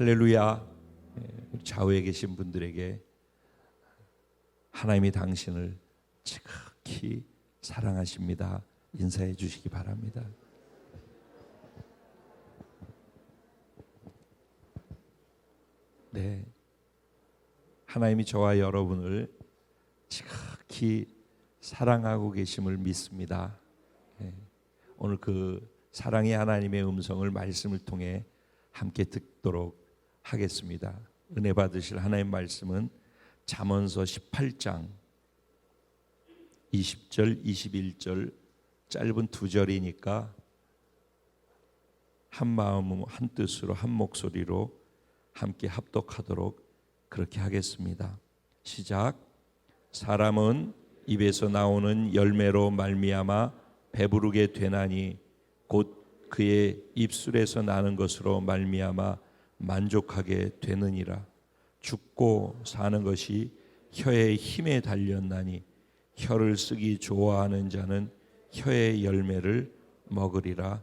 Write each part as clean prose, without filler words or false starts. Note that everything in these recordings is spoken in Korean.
할렐루야. 좌우에 계신 분들에게 하나님이 당신을 지극히 사랑하십니다 인사해 주시기 바랍니다. 네, 하나님이 저와 여러분을 지극히 사랑하고 계심을 믿습니다. 오늘 그 사랑의 하나님의 음성을 말씀을 통해 함께 듣도록 하겠습니다. 은혜 받으실 하나님 말씀은 잠언서 18장 20절 21절 짧은 두 절이니까 한 마음 한 뜻으로 한 목소리로 함께 합독하도록 그렇게 하겠습니다. 시작. 사람은 입에서 나오는 열매로 말미암아 배부르게 되나니 곧 그의 입술에서 나는 것으로 말미암아 만족하게 되느니라. 죽고 사는 것이 혀의 힘에 달렸나니 혀를 쓰기 좋아하는 자는 혀의 열매를 먹으리라.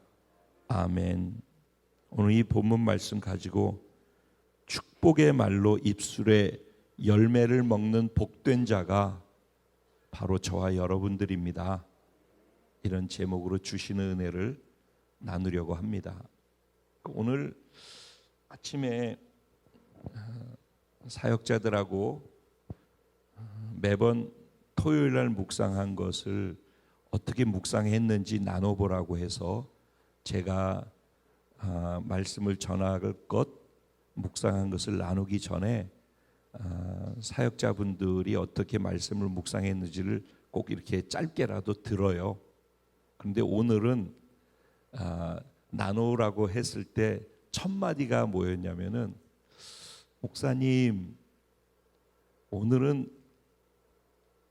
아멘. 오늘 이 본문 말씀 가지고 축복의 말로 입술에 열매를 먹는 복된 자가 바로 저와 여러분들입니다. 이런 제목으로 주시는 은혜를 나누려고 합니다. 오늘 아침에 사역자들하고 매번 토요일 날 묵상한 것을 어떻게 묵상했는지 나눠보라고 해서 제가 말씀을 전할 것 묵상한 것을 나누기 전에 사역자분들이 어떻게 말씀을 묵상했는지를 꼭 이렇게 짧게라도 들어요. 그런데 오늘은 나누라고 했을 때 첫 마디가 뭐였냐면은, 목사님 오늘은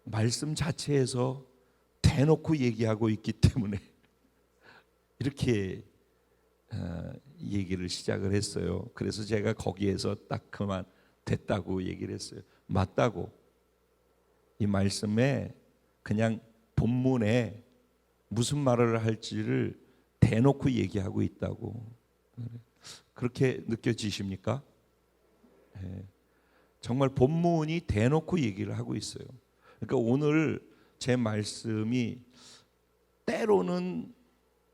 말씀 자체에서 대놓고 얘기하고 있기 때문에 이렇게 얘기를 시작을 했어요. 그래서 제가 거기에서 딱 그만 됐다고 얘기를 했어요. 맞다고. 이 말씀에 그냥 본문에 무슨 말을 할지를 대놓고 얘기하고 있다고. 그렇게 느껴지십니까? 네. 정말 본문이 대놓고 얘기를 하고 있어요. 그러니까 오늘 제 말씀이 때로는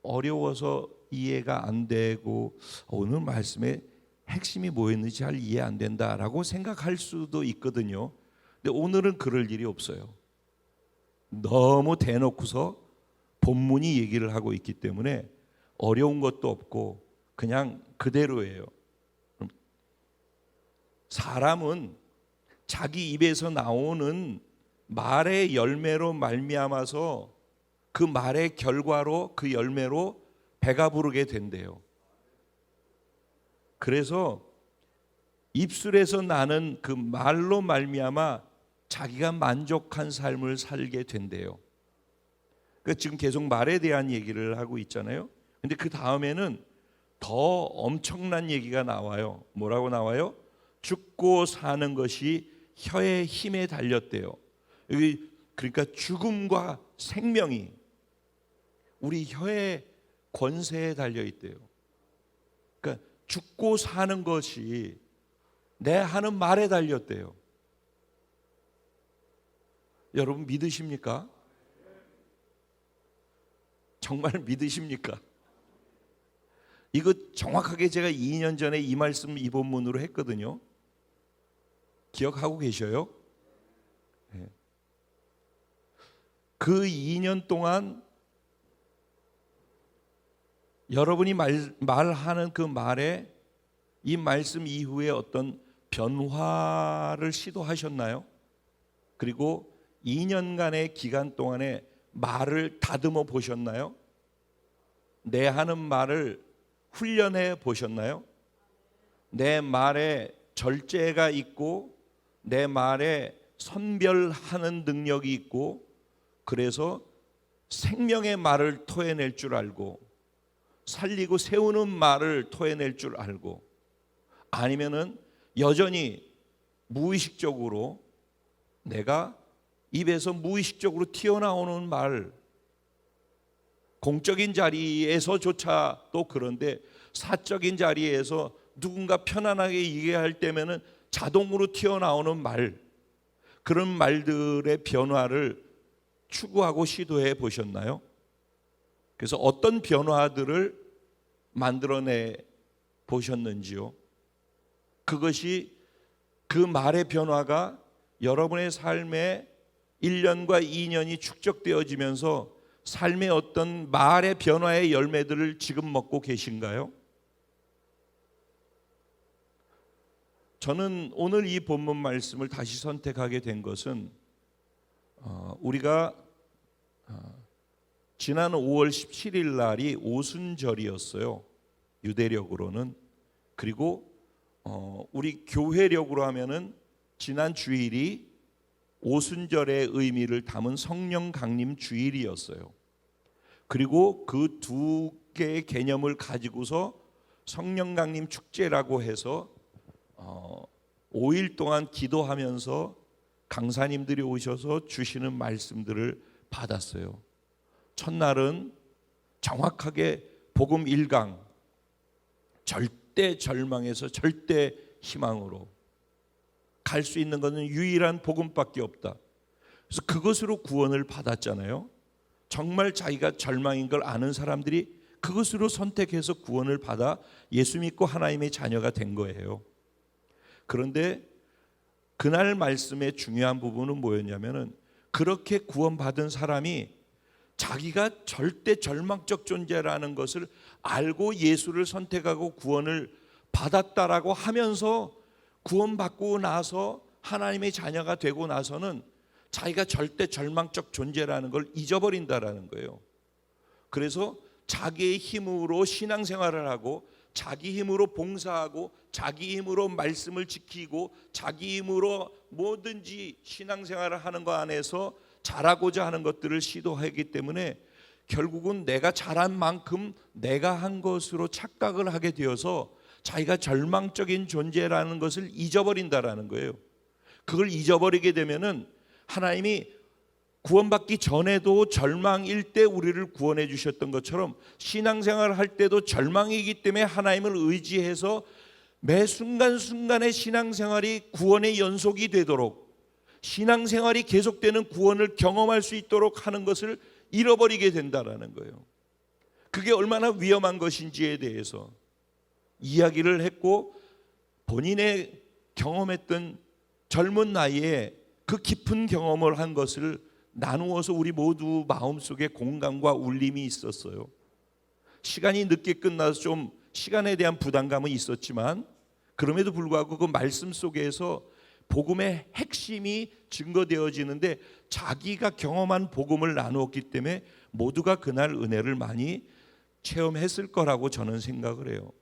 어려워서 이해가 안 되고 오늘 말씀에 핵심이 뭐였는지 잘 이해 안 된다라고 생각할 수도 있거든요. 근데 오늘은 그럴 일이 없어요. 너무 대놓고서 본문이 얘기를 하고 있기 때문에 어려운 것도 없고 그냥 그대로예요. 사람은 자기 입에서 나오는 말의 열매로 말미암아서 그 말의 결과로 그 열매로 배가 부르게 된대요. 그래서 입술에서 나는 그 말로 말미암아 자기가 만족한 삶을 살게 된대요. 그러니까 지금 계속 말에 대한 얘기를 하고 있잖아요. 근데 그 다음에는 더 엄청난 얘기가 나와요. 뭐라고 나와요? 죽고 사는 것이 혀의 힘에 달렸대요. 여기 그러니까 죽음과 생명이 우리 혀의 권세에 달려 있대요. 그러니까 죽고 사는 것이 내 하는 말에 달렸대요. 여러분 믿으십니까? 정말 믿으십니까? 이거 정확하게 제가 2년 전에 이 말씀 이 본문으로 했거든요. 기억하고 계셔요? 네. 그 2년 동안 여러분이 말하는 그 말에 이 말씀 이후에 어떤 변화를 시도하셨나요? 그리고 2년간의 기간 동안에 말을 다듬어 보셨나요? 내 하는 말을 훈련해 보셨나요? 내 말에 절제가 있고 내 말에 선별하는 능력이 있고 그래서 생명의 말을 토해낼 줄 알고 살리고 세우는 말을 토해낼 줄 알고, 아니면은 여전히 무의식적으로 내가 입에서 무의식적으로 튀어나오는 말, 공적인 자리에서조차 또 그런데 사적인 자리에서 누군가 편안하게 얘기할 때면은 자동으로 튀어나오는 말, 그런 말들의 변화를 추구하고 시도해 보셨나요? 그래서 어떤 변화들을 만들어내 보셨는지요? 그것이 그 말의 변화가 여러분의 삶에 1년과 2년이 축적되어지면서 삶의 어떤 말의 변화의 열매들을 지금 먹고 계신가요? 저는 오늘 이 본문 말씀을 다시 선택하게 된 것은 우리가 지난 5월 17일 날이 오순절이었어요. 유대력으로는. 그리고 우리 교회력으로 하면은 지난 주일이 오순절의 의미를 담은 성령 강림 주일이었어요. 그리고 그 두 개의 개념을 가지고서 성령 강림 축제라고 해서 5일 동안 기도하면서 강사님들이 오셔서 주시는 말씀들을 받았어요. 첫날은 정확하게 복음 1강, 절대 절망에서 절대 희망으로 갈 수 있는 것은 유일한 복음밖에 없다. 그래서 그것으로 구원을 받았잖아요. 정말 자기가 절망인 걸 아는 사람들이 그것으로 선택해서 구원을 받아 예수 믿고 하나님의 자녀가 된 거예요. 그런데 그날 말씀의 중요한 부분은 뭐였냐면은 그렇게 구원받은 사람이 자기가 절대 절망적 존재라는 것을 알고 예수를 선택하고 구원을 받았다라고 하면서 구원받고 나서 하나님의 자녀가 되고 나서는 자기가 절대 절망적 존재라는 걸 잊어버린다라는 거예요. 그래서 자기의 힘으로 신앙생활을 하고 자기 힘으로 봉사하고 자기 힘으로 말씀을 지키고 자기 힘으로 뭐든지 신앙생활을 하는 것 안에서 잘하고자 하는 것들을 시도하기 때문에 결국은 내가 잘한 만큼 내가 한 것으로 착각을 하게 되어서 자기가 절망적인 존재라는 것을 잊어버린다라는 거예요. 그걸 잊어버리게 되면은 하나님이 구원받기 전에도 절망일 때 우리를 구원해 주셨던 것처럼 신앙생활을 할 때도 절망이기 때문에 하나님을 의지해서 매 순간순간의 신앙생활이 구원의 연속이 되도록 신앙생활이 계속되는 구원을 경험할 수 있도록 하는 것을 잃어버리게 된다라는 거예요. 그게 얼마나 위험한 것인지에 대해서 이야기를 했고 본인의 경험했던 젊은 나이에 그 깊은 경험을 한 것을 나누어서 우리 모두 마음속에 공감과 울림이 있었어요. 시간이 늦게 끝나서 좀 시간에 대한 부담감은 있었지만 그럼에도 불구하고 그 말씀 속에서 복음의 핵심이 증거되어지는데 자기가 경험한 복음을 나누었기 때문에 모두가 그날 은혜를 많이 체험했을 거라고 저는 생각을 해요.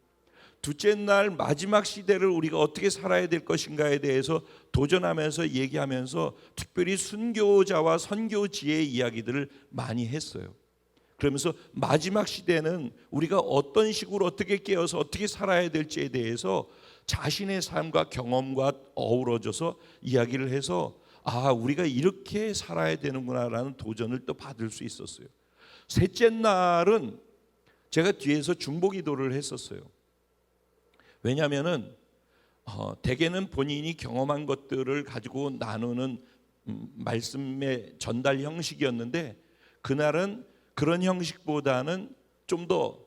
둘째 날 마지막 시대를 우리가 어떻게 살아야 될 것인가에 대해서 도전하면서 얘기하면서 특별히 순교자와 선교지의 이야기들을 많이 했어요. 그러면서 마지막 시대는 우리가 어떤 식으로 어떻게 깨어서 어떻게 살아야 될지에 대해서 자신의 삶과 경험과 어우러져서 이야기를 해서 우리가 이렇게 살아야 되는구나라는 도전을 또 받을 수 있었어요. 셋째 날은 제가 뒤에서 중보기도를 했었어요. 왜냐하면은 대개는 본인이 경험한 것들을 가지고 나누는 말씀의 전달 형식이었는데 그날은 그런 형식보다는 좀 더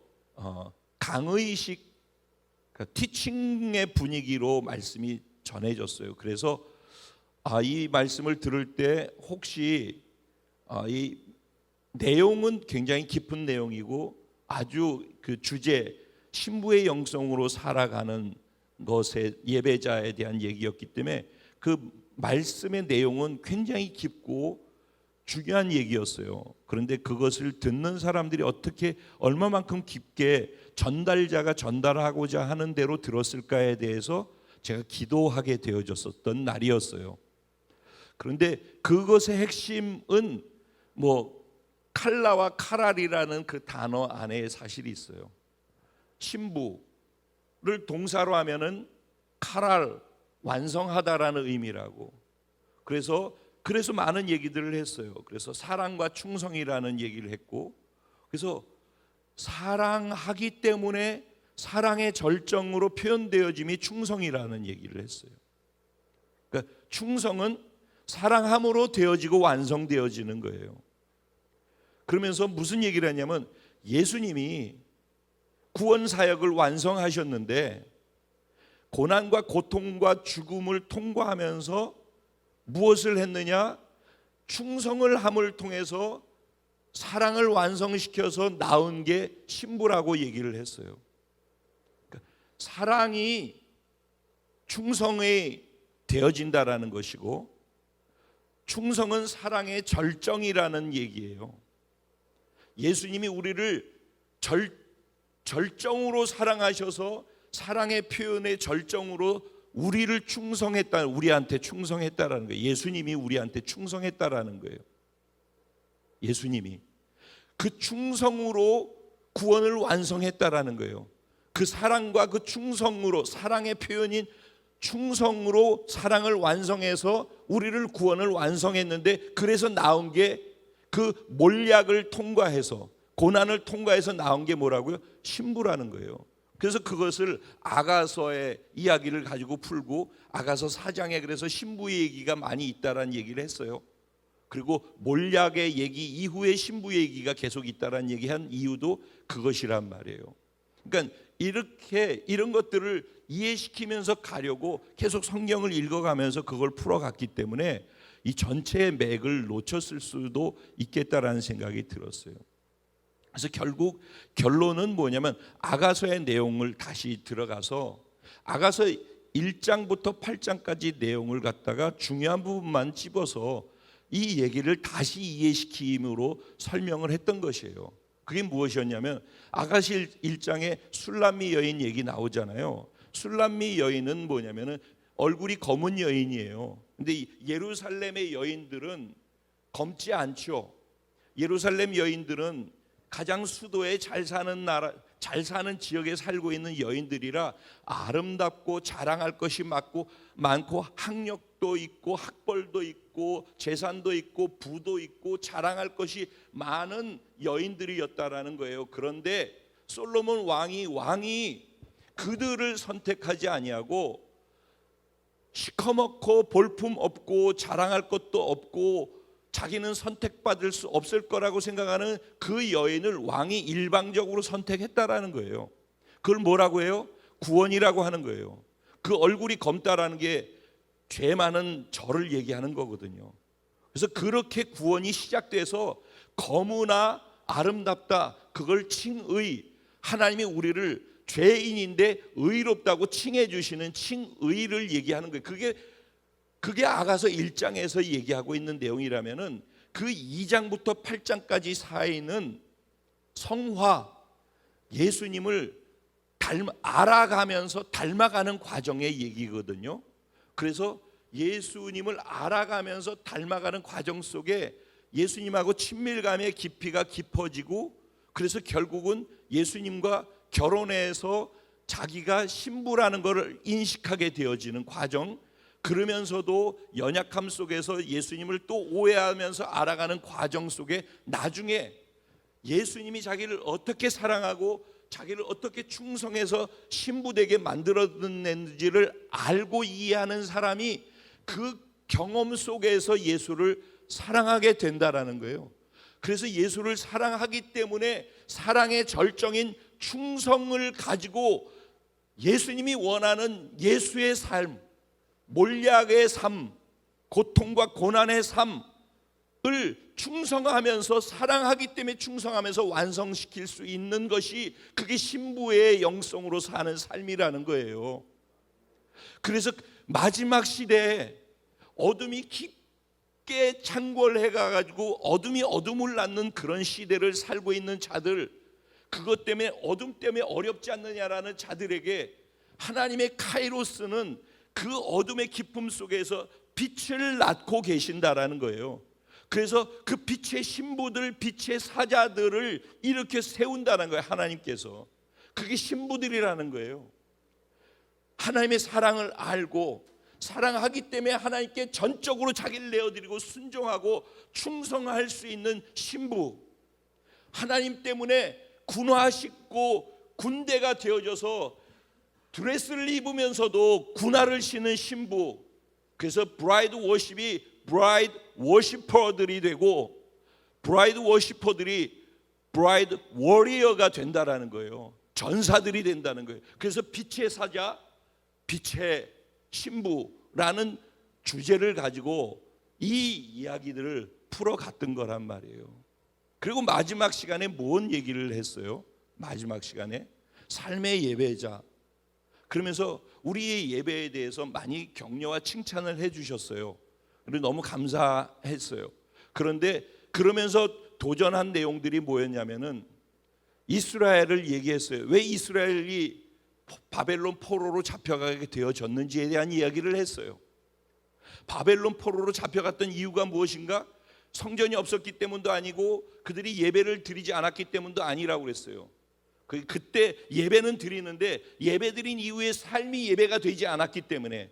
강의식 그러니까 티칭의 분위기로 말씀이 전해졌어요. 그래서 이 말씀을 들을 때 혹시 이 내용은 굉장히 깊은 내용이고 아주 그 주제 신부의 영성으로 살아가는 것에 예배자에 대한 얘기였기 때문에 그 말씀의 내용은 굉장히 깊고 중요한 얘기였어요. 그런데 그것을 듣는 사람들이 어떻게 얼마만큼 깊게 전달자가 전달하고자 하는 대로 들었을까에 대해서 제가 기도하게 되어졌었던 날이었어요. 그런데 그것의 핵심은 칼라와 카랄이라는 그 단어 안에 사실이 있어요. 신부를 동사로 하면은 카랄 완성하다라는 의미라고. 그래서 많은 얘기들을 했어요. 그래서 사랑과 충성이라는 얘기를 했고, 그래서 사랑하기 때문에 사랑의 절정으로 표현되어짐이 충성이라는 얘기를 했어요. 그러니까 충성은 사랑함으로 되어지고 완성되어지는 거예요. 그러면서 무슨 얘기를 하냐면 예수님이 구원 사역을 완성하셨는데 고난과 고통과 죽음을 통과하면서 무엇을 했느냐? 충성을 함을 통해서 사랑을 완성시켜서 나온 게 신부라고 얘기를 했어요. 그러니까 사랑이 충성이 되어진다라는 것이고 충성은 사랑의 절정이라는 얘기예요. 예수님이 우리를 절정으로 사랑하셔서 사랑의 표현의 절정으로 우리를 충성했다, 우리한테 충성했다라는 거예요. 예수님이 우리한테 충성했다라는 거예요. 예수님이 그 충성으로 구원을 완성했다라는 거예요. 그 사랑과 그 충성으로, 사랑의 표현인 충성으로 사랑을 완성해서 우리를 구원을 완성했는데, 그래서 나온 게 그 몰약을 통과해서 고난을 통과해서 나온 게 뭐라고요? 신부라는 거예요. 그래서 그것을 아가서의 이야기를 가지고 풀고 아가서 4장에 그래서 신부의 얘기가 많이 있다라는 얘기를 했어요. 그리고 몰약의 얘기 이후에 신부 얘기가 계속 있다라는 얘기한 이유도 그것이란 말이에요. 그러니까 이렇게 이런 것들을 이해시키면서 가려고 계속 성경을 읽어가면서 그걸 풀어갔기 때문에 이 전체의 맥을 놓쳤을 수도 있겠다라는 생각이 들었어요. 그래서 결국 결론은 뭐냐면 아가서의 내용을 다시 들어가서 아가서 1장부터 8장까지 내용을 갖다가 중요한 부분만 집어서 이 얘기를 다시 이해시킴으로 설명을 했던 것이에요. 그게 무엇이었냐면 아가서 1장에 술람미 여인 얘기 나오잖아요. 술람미 여인은 뭐냐면은 얼굴이 검은 여인이에요. 근데 예루살렘의 여인들은 검지 않죠. 예루살렘 여인들은 가장 수도에 잘 사는 나라, 잘 사는 지역에 살고 있는 여인들이라 아름답고 자랑할 것이 많고 학력도 있고 학벌도 있고 재산도 있고 부도 있고 자랑할 것이 많은 여인들이었다라는 거예요. 그런데 솔로몬 왕이 그들을 선택하지 아니하고 시커멓고 볼품 없고 자랑할 것도 없고 자기는 선택받을 수 없을 거라고 생각하는 그 여인을 왕이 일방적으로 선택했다라는 거예요. 그걸 뭐라고 해요? 구원이라고 하는 거예요. 그 얼굴이 검다라는 게 죄 많은 저를 얘기하는 거거든요. 그래서 그렇게 구원이 시작돼서 검으나 아름답다, 그걸 칭의, 하나님이 우리를 죄인인데 의롭다고 칭해 주시는 칭의를 얘기하는 거예요. 그게 아가서 1장에서 얘기하고 있는 내용이라면은 그 2장부터 8장까지 사이는 성화, 예수님을 알아가면서 닮아가는 과정의 얘기거든요. 그래서 예수님을 알아가면서 닮아가는 과정 속에 예수님하고 친밀감의 깊이가 깊어지고, 그래서 결국은 예수님과 결혼해서 자기가 신부라는 것을 인식하게 되어지는 과정, 그러면서도 연약함 속에서 예수님을 또 오해하면서 알아가는 과정 속에 나중에 예수님이 자기를 어떻게 사랑하고 자기를 어떻게 충성해서 신부되게 만들어냈는지를 알고 이해하는 사람이 그 경험 속에서 예수를 사랑하게 된다라는 거예요. 그래서 예수를 사랑하기 때문에 사랑의 절정인 충성을 가지고 예수님이 원하는 예수의 삶, 몰약의 삶, 고통과 고난의 삶을 충성하면서, 사랑하기 때문에 충성하면서 완성시킬 수 있는 것이, 그게 신부의 영성으로 사는 삶이라는 거예요. 그래서 마지막 시대에 어둠이 깊게 창궐해 가지고 어둠이 어둠을 낳는 그런 시대를 살고 있는 자들, 그것 때문에 어둠 때문에 어렵지 않느냐라는 자들에게 하나님의 카이로스는 그 어둠의 깊음 속에서 빛을 낳고 계신다라는 거예요. 그래서 그 빛의 신부들, 빛의 사자들을 이렇게 세운다는 거예요. 하나님께서. 그게 신부들이라는 거예요. 하나님의 사랑을 알고 사랑하기 때문에 하나님께 전적으로 자기를 내어드리고 순종하고 충성할 수 있는 신부, 하나님 때문에 군화식고 군대가 되어져서 드레스를 입으면서도 군화를 신은 신부, 그래서 브라이드 워십이 브라이드 워시퍼들이 되고 브라이드 워시퍼들이 브라이드 워리어가 된다라는 거예요. 전사들이 된다는 거예요. 그래서 빛의 사자, 빛의 신부라는 주제를 가지고 이 이야기들을 풀어갔던 거란 말이에요. 그리고 마지막 시간에 뭔 얘기를 했어요? 마지막 시간에 삶의 예배자, 그러면서 우리의 예배에 대해서 많이 격려와 칭찬을 해주셨어요. 그리고 너무 감사했어요. 그런데 그러면서 도전한 내용들이 뭐였냐면은 이스라엘을 얘기했어요. 왜 이스라엘이 바벨론 포로로 잡혀가게 되어졌는지에 대한 이야기를 했어요. 바벨론 포로로 잡혀갔던 이유가 무엇인가? 성전이 없었기 때문도 아니고 그들이 예배를 드리지 않았기 때문도 아니라고 그랬어요. 그때 예배는 드리는데 예배드린 이후에 삶이 예배가 되지 않았기 때문에,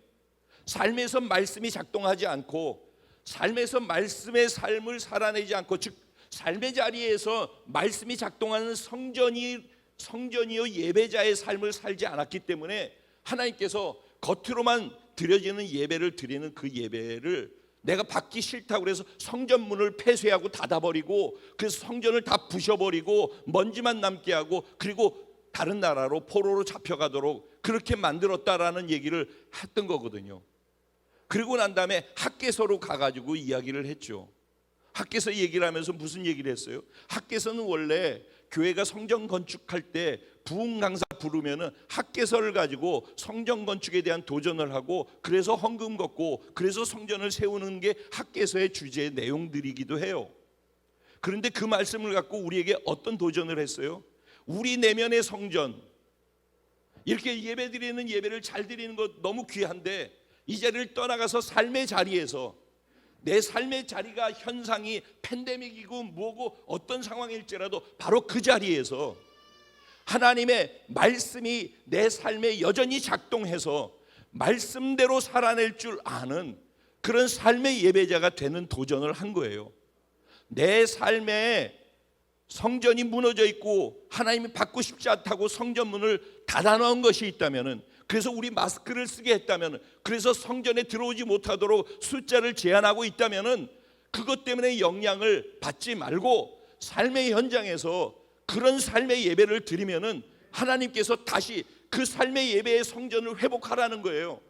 삶에서 말씀이 작동하지 않고 삶에서 말씀의 삶을 살아내지 않고, 즉 삶의 자리에서 말씀이 작동하는 성전이요 예배자의 삶을 살지 않았기 때문에 하나님께서 겉으로만 드려지는 예배를 드리는 그 예배를 내가 받기 싫다고 그래서 성전문을 폐쇄하고 닫아버리고, 그래서 성전을 다 부셔버리고 먼지만 남게 하고, 그리고 다른 나라로 포로로 잡혀가도록 그렇게 만들었다라는 얘기를 했던 거거든요. 그리고 난 다음에 학개서로 가가지고 이야기를 했죠. 학개서 얘기를 하면서 무슨 얘기를 했어요? 학개서는 원래 교회가 성전 건축할 때 부흥 강사 부르면은 학개서를 가지고 성전 건축에 대한 도전을 하고, 그래서 헌금 걷고, 그래서 성전을 세우는 게 학개서의 주제 내용들이기도 해요. 그런데 그 말씀을 갖고 우리에게 어떤 도전을 했어요? 우리 내면의 성전, 이렇게 예배드리는 예배를 잘 드리는 것 너무 귀한데 이 자리를 떠나가서 삶의 자리에서, 내 삶의 자리가 현상이 팬데믹이고 뭐고 어떤 상황일지라도 바로 그 자리에서 하나님의 말씀이 내 삶에 여전히 작동해서 말씀대로 살아낼 줄 아는 그런 삶의 예배자가 되는 도전을 한 거예요. 내 삶에 성전이 무너져 있고 하나님이 받고 싶지 않다고 성전문을 닫아놓은 것이 있다면, 그래서 우리 마스크를 쓰게 했다면, 그래서 성전에 들어오지 못하도록 숫자를 제한하고 있다면, 그것 때문에 영향을 받지 말고 삶의 현장에서 그런 삶의 예배를 드리면은 하나님께서 다시 그 삶의 예배의 성전을 회복하라는 거예요.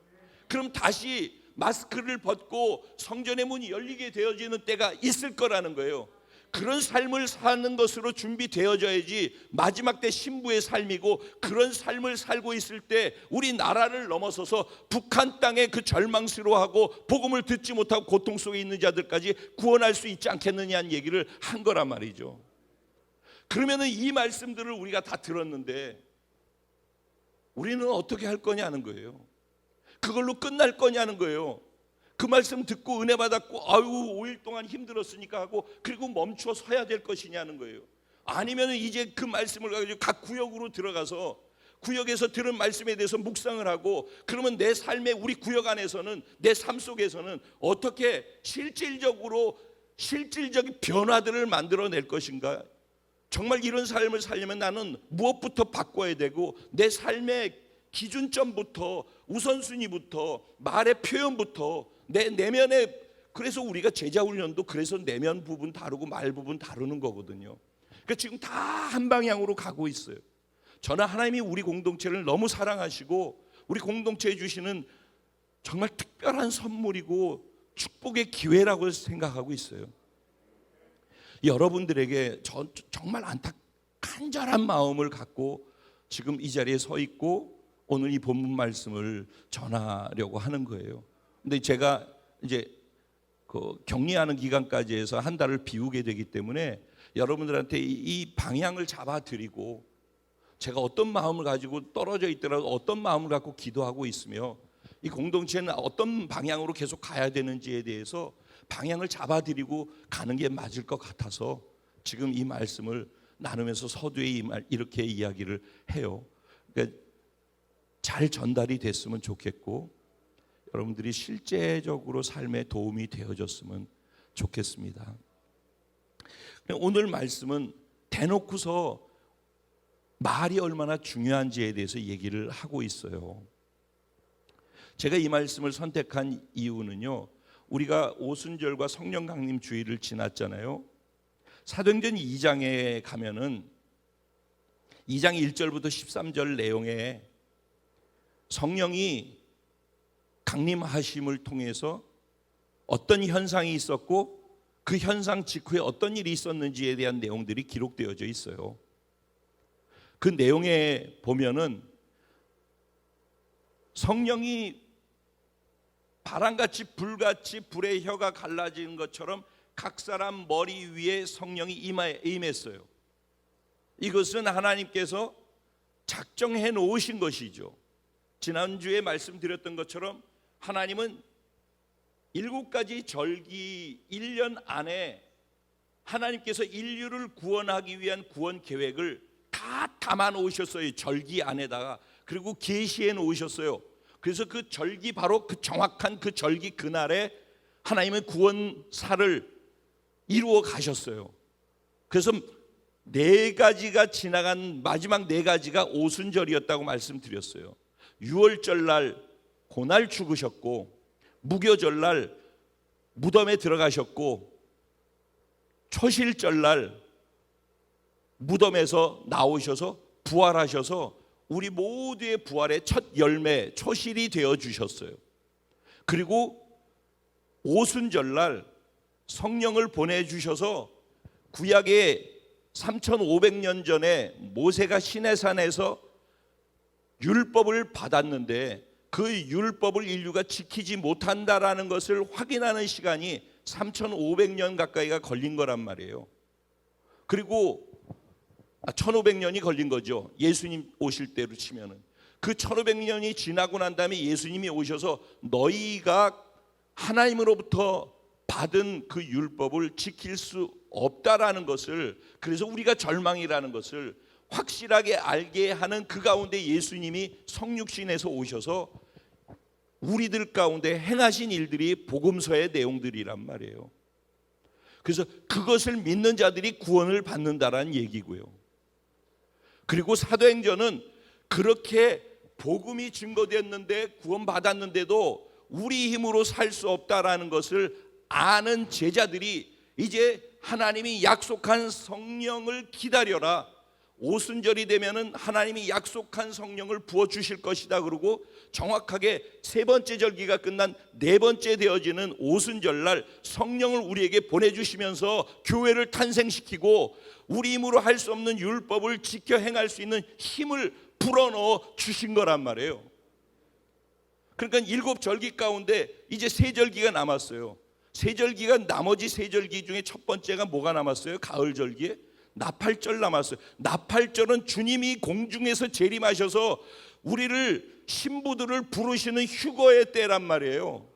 그럼 다시 마스크를 벗고 성전의 문이 열리게 되어지는 때가 있을 거라는 거예요. 그런 삶을 사는 것으로 준비되어져야지 마지막 때 신부의 삶이고, 그런 삶을 살고 있을 때 우리 나라를 넘어서서 북한 땅에 그 절망스러워하고 복음을 듣지 못하고 고통 속에 있는 자들까지 구원할 수 있지 않겠느냐는 얘기를 한 거란 말이죠. 그러면은 이 말씀들을 우리가 다 들었는데 우리는 어떻게 할 거냐는 거예요. 그걸로 끝날 거냐는 거예요. 그 말씀 듣고 은혜 받았고 아유 5일 동안 힘들었으니까 하고 그리고 멈춰 서야 될 것이냐는 거예요. 아니면 이제 그 말씀을 가지고 각 구역으로 들어가서 구역에서 들은 말씀에 대해서 묵상을 하고, 그러면 내 삶의 우리 구역 안에서는, 내 삶 속에서는 어떻게 실질적인 변화들을 만들어낼 것인가. 정말 이런 삶을 살려면 나는 무엇부터 바꿔야 되고, 내 삶의 기준점부터, 우선순위부터, 말의 표현부터, 내 내면에, 그래서 우리가 제자훈련도 그래서 내면 부분 다루고 말 부분 다루는 거거든요. 그러니까 지금 다 한 방향으로 가고 있어요. 저는 하나님이 우리 공동체를 너무 사랑하시고 우리 정말 주시는 정말 특별한 선물이고 축복의 기회라고 생각하고 있어요. 여러분들에게 정말 간절한 마음을 갖고 지금 이 자리에 서 있고 오늘 이 본문 말씀을 전하려고 하는 거예요. 근데 제가 이제 그 격리하는 기간까지 해서 한 달을 비우게 되기 때문에 여러분들한테 이 방향을 잡아드리고, 제가 어떤 마음을 가지고 떨어져 있더라도 어떤 마음을 갖고 기도하고 있으며 이 공동체는 어떤 방향으로 계속 가야 되는지에 대해서 방향을 잡아드리고 가는 게 맞을 것 같아서 지금 이 말씀을 나누면서 서두에 이렇게 이야기를 해요. 그러니까 잘 전달이 됐으면 좋겠고 여러분들이 실제적으로 삶에 도움이 되어졌으면 좋겠습니다. 오늘 말씀은 대놓고서 말이 얼마나 중요한지에 대해서 얘기를 하고 있어요. 제가 이 말씀을 선택한 이유는요, 우리가 오순절과 성령 강림 주일을 지났잖아요. 사도행전 2장에 가면은 2장 1절부터 13절 내용에 성령이 강림하심을 통해서 어떤 현상이 있었고 그 현상 직후에 어떤 일이 있었는지에 대한 내용들이 기록되어져 있어요. 그 내용에 보면은 성령이 바람같이 불같이 불의 혀가 갈라지는 것처럼 각 사람 머리 위에 성령이 임했어요. 이것은 하나님께서 작정해 놓으신 것이죠. 지난주에 말씀드렸던 것처럼 하나님은 7가지 절기 1년 안에 하나님께서 인류를 구원하기 위한 구원 계획을 다 담아 놓으셨어요. 절기 안에다가. 그리고 계시해 놓으셨어요. 그래서 그 절기, 바로 그 정확한 그 절기 그날에 하나님의 구원사를 이루어 가셨어요. 그래서 4가지가 지나간 마지막 4가지가 오순절이었다고 말씀드렸어요. 6월절 날 고날 죽으셨고, 무교절 날 무덤에 들어가셨고, 초실절 날 무덤에서 나오셔서 부활하셔서 우리 모두의 부활의 첫 열매, 초실이 되어 주셨어요. 그리고 오순절날 성령을 보내주셔서 구약의 3500년 전에 모세가 시내산에서 율법을 받았는데 그 율법을 인류가 지키지 못한다라는 것을 확인하는 시간이 3500년 가까이가 걸린 거란 말이에요. 그리고 1500년이 걸린 거죠. 예수님 오실 때로 치면은. 그 1500년이 지나고 난 다음에 예수님이 오셔서 너희가 하나님으로부터 받은 그 율법을 지킬 수 없다라는 것을, 그래서 우리가 절망이라는 것을 확실하게 알게 하는 그 가운데 예수님이 성육신에서 오셔서 우리들 가운데 행하신 일들이 복음서의 내용들이란 말이에요. 그래서 그것을 믿는 자들이 구원을 받는다라는 얘기고요. 그리고 사도행전은 그렇게 복음이 증거됐는데 구원받았는데도 우리 힘으로 살 수 없다라는 것을 아는 제자들이 이제 하나님이 약속한 성령을 기다려라. 오순절이 되면은 하나님이 약속한 성령을 부어 주실 것이다. 그러고 정확하게 3번째 절기가 끝난 4번째 되어지는 오순절날 성령을 우리에게 보내주시면서 교회를 탄생시키고 우리 힘으로 할 수 없는 율법을 지켜 행할 수 있는 힘을 불어넣어 주신 거란 말이에요. 그러니까 7절기 가운데 이제 3절기가 남았어요. 3절기가 나머지 3절기 중에 첫 번째가 뭐가 남았어요? 가을절기에 나팔절 남았어요. 나팔절은 주님이 공중에서 재림하셔서 우리를 신부들을 부르시는 휴거의 때란 말이에요.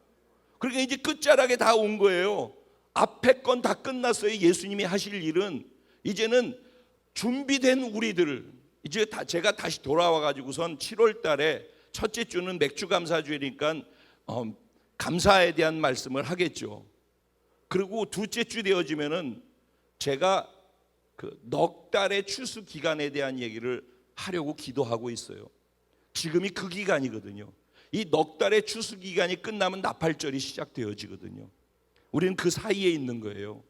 그러니까 이제 끝자락에 다 온 거예요. 앞에 건 다 끝났어요. 예수님이 하실 일은 이제는 준비된 우리들을 이제 제가 다시 돌아와 가지고선 7월 달에 첫째 주는 맥주 감사주니까 감사에 대한 말씀을 하겠죠. 그리고 둘째 주 되어지면은 제가 그 넉 달의 추수 기간에 대한 얘기를 하려고 기도하고 있어요. 지금이 그 기간이거든요. 이 넉 달의 추수 기간이 끝나면 나팔절이 시작되어지거든요. 우리는 그 사이에 있는 거예요.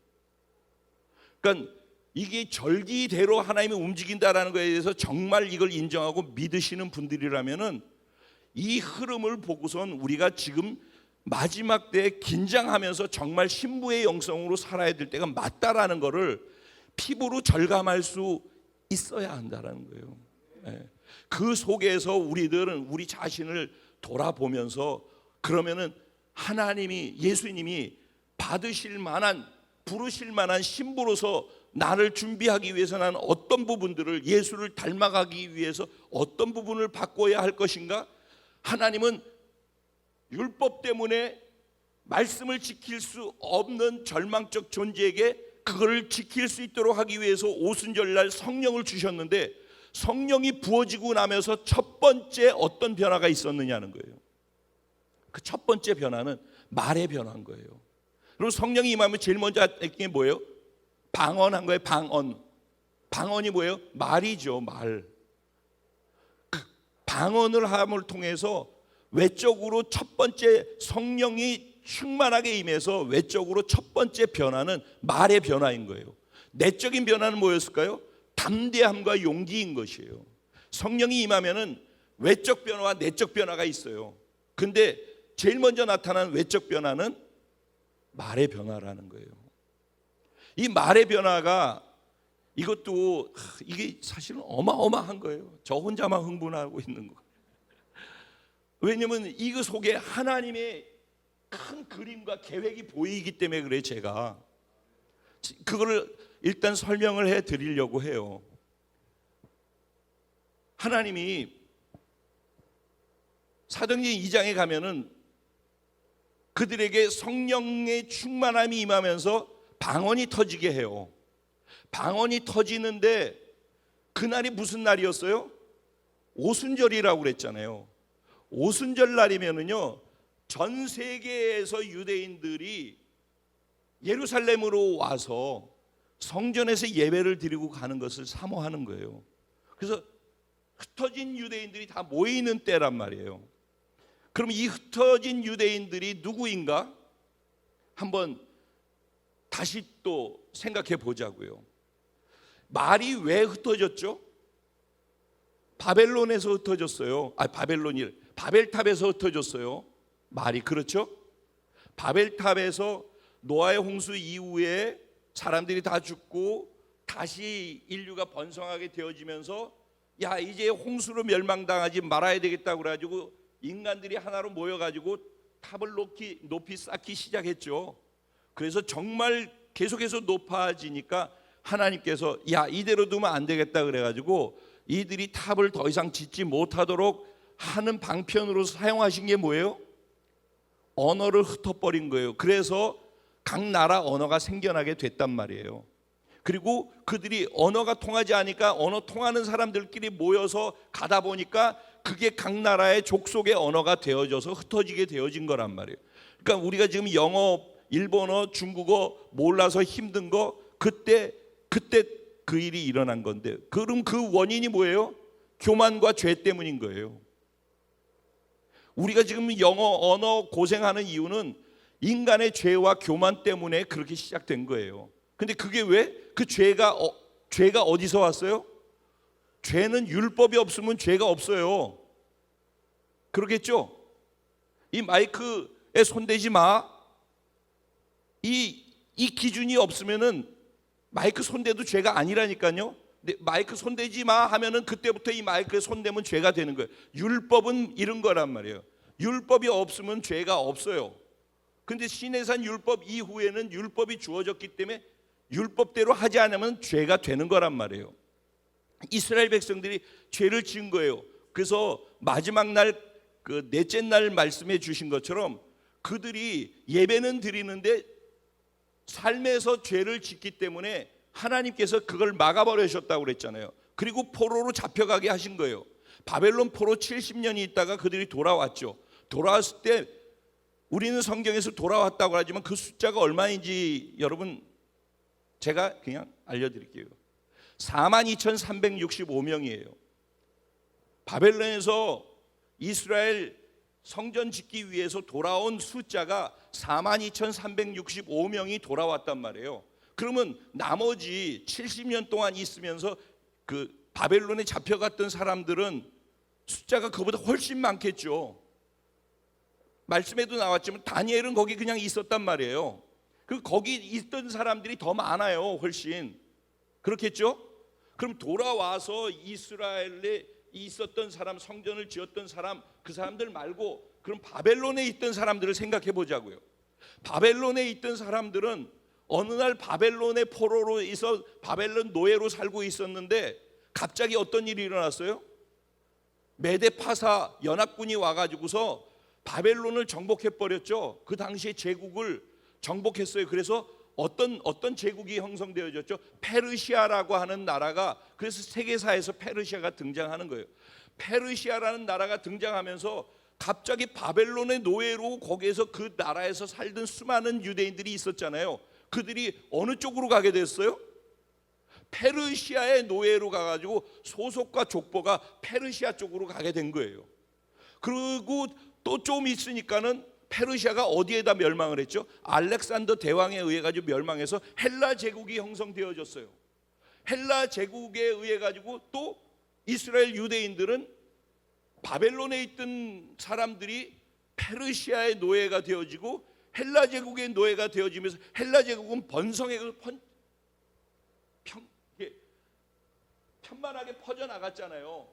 그러니까 이게 절기대로 하나님이 움직인다라는 것에 대해서 정말 이걸 인정하고 믿으시는 분들이라면은 이 흐름을 보고선 우리가 지금 마지막 때에 긴장하면서 정말 신부의 영성으로 살아야 될 때가 맞다라는 것을 피부로 절감할 수 있어야 한다라는 거예요. 그 속에서 우리들은 우리 자신을 돌아보면서 그러면은 하나님이, 예수님이 받으실 만한, 부르실 만한 신부로서 나를 준비하기 위해서 나는 어떤 부분들을, 예수를 닮아가기 위해서 어떤 부분을 바꿔야 할 것인가? 하나님은 율법 때문에 말씀을 지킬 수 없는 절망적 존재에게 그걸 지킬 수 있도록 하기 위해서 오순절날 성령을 주셨는데, 성령이 부어지고 나면서 첫 번째 어떤 변화가 있었느냐는 거예요. 그 첫 번째 변화는 말의 변화인 거예요. 그리고 성령이 임하면 제일 먼저 한 게 뭐예요? 방언한 거예요. 방언이 뭐예요? 말이죠. 말. 방언을 함을 통해서 외적으로 첫 번째 성령이 충만하게 임해서 외적으로 첫 번째 변화는 말의 변화인 거예요. 내적인 변화는 뭐였을까요? 담대함과 용기인 것이에요. 성령이 임하면은 외적 변화와 내적 변화가 있어요. 근데 제일 먼저 나타난 외적 변화는 말의 변화라는 거예요. 이 말의 변화가 이것도 이게 사실은 어마어마한 거예요. 저 혼자만 흥분하고 있는 거. 왜냐면 이거 속에 하나님의 큰 그림과 계획이 보이기 때문에 그래요. 제가 그거를 일단 설명을 해 드리려고 해요. 하나님이 사도행전 2장에 가면은 그들에게 성령의 충만함이 임하면서 방언이 터지게 해요. 방언이 터지는데 그날이 무슨 날이었어요? 오순절이라고 그랬잖아요. 오순절 날이면은요, 전 세계에서 유대인들이 예루살렘으로 와서 성전에서 예배를 드리고 가는 것을 사모하는 거예요. 그래서 흩어진 유대인들이 다 모이는 때란 말이에요. 그럼 이 흩어진 유대인들이 누구인가? 한번 다시 또 생각해 보자고요. 말이 왜 흩어졌죠? 바벨론에서 흩어졌어요. 바벨탑에서 흩어졌어요. 말이, 그렇죠? 바벨탑에서 노아의 홍수 이후에 사람들이 다 죽고 다시 인류가 번성하게 되어지면서 야, 이제 홍수로 멸망당하지 말아야 되겠다고 그래가지고 인간들이 하나로 모여가지고 탑을 높이 쌓기 시작했죠. 그래서 정말 계속해서 높아지니까 하나님께서 야, 이대로 두면 안 되겠다 그래가지고 이들이 탑을 더 이상 짓지 못하도록 하는 방편으로 사용하신 게 뭐예요? 언어를 흩어버린 거예요. 그래서 각 나라 언어가 생겨나게 됐단 말이에요. 그리고 그들이 언어가 통하지 않으니까 언어 통하는 사람들끼리 모여서 가다 보니까 그게 각 나라의 족속의 언어가 되어져서 흩어지게 되어진 거란 말이에요. 그러니까 우리가 지금 영어, 일본어, 중국어 몰라서 힘든 거 그때 그 일이 일어난 건데, 그럼 그 원인이 뭐예요? 교만과 죄 때문인 거예요. 우리가 지금 영어 언어 고생하는 이유는 인간의 죄와 교만 때문에 그렇게 시작된 거예요. 근데 그게 왜? 그 죄가 어디서 왔어요? 죄는 율법이 없으면 죄가 없어요. 그러겠죠? 이 마이크에 손대지 마. 이 기준이 없으면은 마이크 손대도 죄가 아니라니까요. 근데 마이크 손대지 마 하면은 그때부터 이 마이크에 손대면 죄가 되는 거예요. 율법은 이런 거란 말이에요. 율법이 없으면 죄가 없어요. 근데 시내산 율법 이후에는 율법이 주어졌기 때문에 율법대로 하지 않으면 죄가 되는 거란 말이에요. 이스라엘 백성들이 죄를 지은 거예요. 그래서 마지막 날, 그 넷째 날 말씀해 주신 것처럼 그들이 예배는 드리는데 삶에서 죄를 짓기 때문에 하나님께서 그걸 막아버리셨다고 그랬잖아요. 그리고 포로로 잡혀가게 하신 거예요. 바벨론 포로 70년이 있다가 그들이 돌아왔죠. 돌아왔을 때 우리는 성경에서 돌아왔다고 하지만 그 숫자가 얼마인지 여러분 제가 그냥 알려드릴게요. 42,365명이에요. 바벨론에서 이스라엘 성전 짓기 위해서 돌아온 숫자가 42,365명이 돌아왔단 말이에요. 그러면 나머지 70년 동안 있으면서 그 바벨론에 잡혀갔던 사람들은 숫자가 그보다 훨씬 많겠죠. 말씀에도 나왔지만 다니엘은 거기 그냥 있었단 말이에요. 그 거기 있던 사람들이 더 많아요. 훨씬. 그렇겠죠? 그럼 돌아와서 이스라엘에 있었던 사람, 성전을 지었던 사람, 그 사람들 말고 그럼 바벨론에 있던 사람들을 생각해 보자고요. 바벨론에 있던 사람들은 어느 날 바벨론의 포로로 있어 바벨론 노예로 살고 있었는데 갑자기 어떤 일이 일어났어요? 메데파사 연합군이 와가지고서 바벨론을 정복해 버렸죠. 그 당시에 제국을 정복했어요. 그래서 어떤 제국이 형성되어졌죠? 페르시아라고 하는 나라가, 그래서 세계사에서 페르시아가 등장하는 거예요. 페르시아라는 나라가 등장하면서 갑자기 바벨론의 노예로 거기에서 그 나라에서 살던 수많은 유대인들이 있었잖아요. 그들이 어느 쪽으로 가게 됐어요? 페르시아의 노예로 가가지고 소속과 족보가 페르시아 쪽으로 가게 된 거예요. 그리고 또 좀 있으니까는 페르시아가 어디에다 멸망을 했죠? 알렉산더 대왕에 의해 가지고 멸망해서 헬라 제국이 형성되어졌어요. 헬라 제국에 의해 가지고 또 이스라엘 유대인들은 바벨론에 있던 사람들이 페르시아의 노예가 되어지고 헬라 제국의 노예가 되어지면서 헬라 제국은 번성에 편만하게 퍼져나갔잖아요.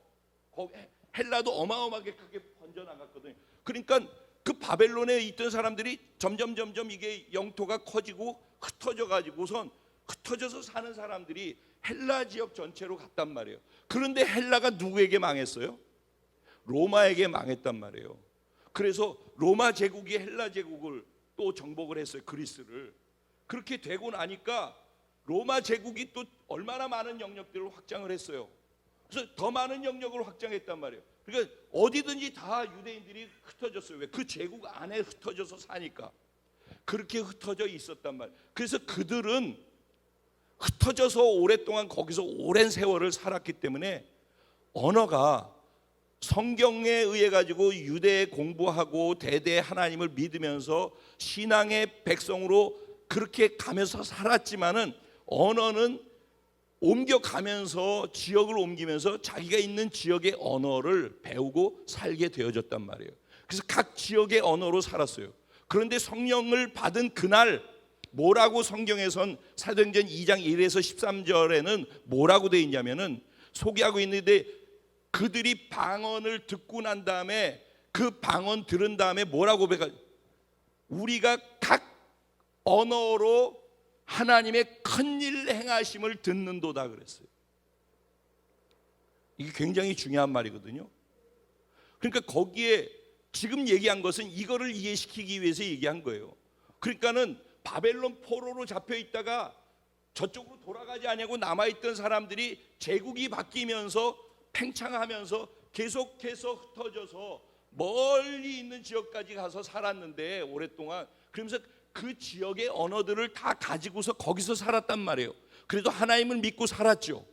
헬라도 어마어마하게 크게 번져나갔거든요. 그러니까 그 바벨론에 있던 사람들이 점점 이게 영토가 커지고 흩어져 가지고선 흩어져서 사는 사람들이 헬라 지역 전체로 갔단 말이에요. 그런데 헬라가 누구에게 망했어요? 로마에게 망했단 말이에요. 그래서 로마 제국이 헬라 제국을 또 정복을 했어요. 그리스를. 그렇게 되고 나니까 로마 제국이 또 얼마나 많은 영역들을 확장을 했어요. 그래서 더 많은 영역을 확장했단 말이에요. 그러니까 어디든지 다 유대인들이 흩어졌어요. 왜? 그 제국 안에 흩어져서 사니까. 그렇게 흩어져 있었단 말이에요. 그래서 그들은 흩어져서 오랫동안 거기서 오랜 세월을 살았기 때문에 언어가 성경에 의해 가지고 유대 공부하고 대대 하나님을 믿으면서 신앙의 백성으로 그렇게 가면서 살았지만은 언어는 옮겨가면서 지역을 옮기면서 자기가 있는 지역의 언어를 배우고 살게 되어졌단 말이에요. 그래서 각 지역의 언어로 살았어요. 그런데 성령을 받은 그날 뭐라고 성경에선 사도행전 2장 1에서 13절에는 뭐라고 되어 있냐면은 소개하고 있는데 그들이 방언을 듣고 난 다음에 그 방언 들은 다음에 뭐라고 배가 우리가 각 언어로 하나님의 큰일 행하심을 듣는도다 그랬어요. 이게 굉장히 중요한 말이거든요. 그러니까 거기에 지금 얘기한 것은 이거를 이해시키기 위해서 얘기한 거예요. 그러니까는 바벨론 포로로 잡혀 있다가 저쪽으로 돌아가지 않냐고 남아있던 사람들이 제국이 바뀌면서 팽창하면서 계속해서 흩어져서 멀리 있는 지역까지 가서 살았는데 오랫동안 그러면서 그 지역의 언어들을 다 가지고서 거기서 살았단 말이에요. 그래도 하나님을 믿고 살았죠.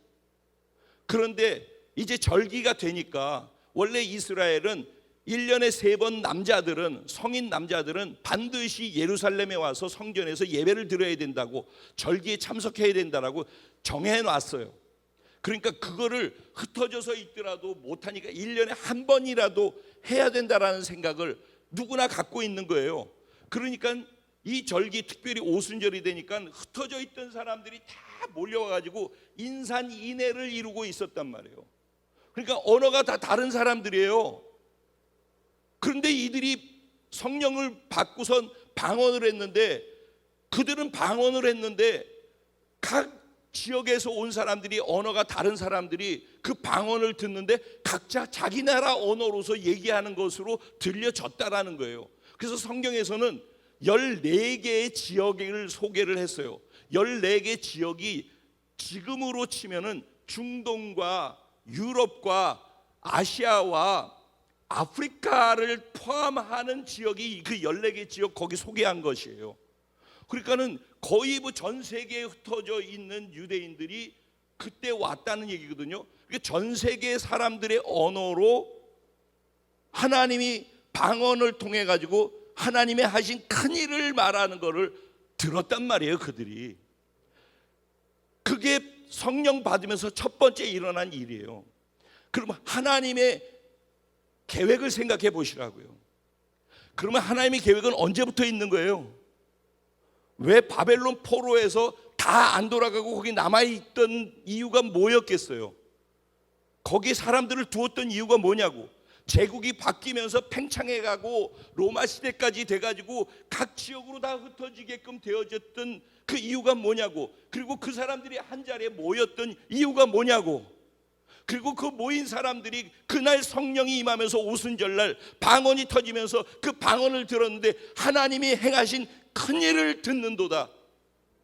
그런데 이제 절기가 되니까 원래 이스라엘은 1년에 3번 남자들은 성인 남자들은 반드시 예루살렘에 와서 성전에서 예배를 드려야 된다고 절기에 참석해야 된다라고 정해놨어요. 그러니까 그거를 흩어져서 있더라도 못하니까 1년에 한 번이라도 해야 된다라는 생각을 누구나 갖고 있는 거예요. 그러니까 이 절기 특별히 오순절이 되니까 흩어져 있던 사람들이 다 몰려와가지고 인산인해를 이루고 있었단 말이에요. 그러니까 언어가 다 다른 사람들이에요. 그런데 이들이 성령을 받고선 방언을 했는데 그들은 방언을 했는데 각 지역에서 온 사람들이 언어가 다른 사람들이 그 방언을 듣는데 각자 자기 나라 언어로서 얘기하는 것으로 들려졌다라는 거예요. 그래서 성경에서는 14개의 지역을 소개를 했어요. 14개 지역이 지금으로 치면은 중동과 유럽과 아시아와 아프리카를 포함하는 지역이 그 14개 지역 거기 소개한 것이에요. 그러니까는 거의 뭐 전 세계에 흩어져 있는 유대인들이 그때 왔다는 얘기거든요. 그러니까 전 세계 사람들의 언어로 하나님이 방언을 통해 가지고 하나님의 하신 큰 일을 말하는 것을 들었단 말이에요. 그들이. 그게 성령 받으면서 첫 번째 일어난 일이에요. 그러면 하나님의 계획을 생각해 보시라고요. 그러면 하나님의 계획은 언제부터 있는 거예요? 왜 바벨론 포로에서 다 안 돌아가고 거기 남아있던 이유가 뭐였겠어요? 거기 사람들을 두었던 이유가 뭐냐고. 제국이 바뀌면서 팽창해가고 로마 시대까지 돼가지고 각 지역으로 다 흩어지게끔 되어졌던 그 이유가 뭐냐고. 그리고 그 사람들이 한 자리에 모였던 이유가 뭐냐고. 그리고 그 모인 사람들이 그날 성령이 임하면서 오순절날 방언이 터지면서 그 방언을 들었는데 하나님이 행하신 큰 일을 듣는도다.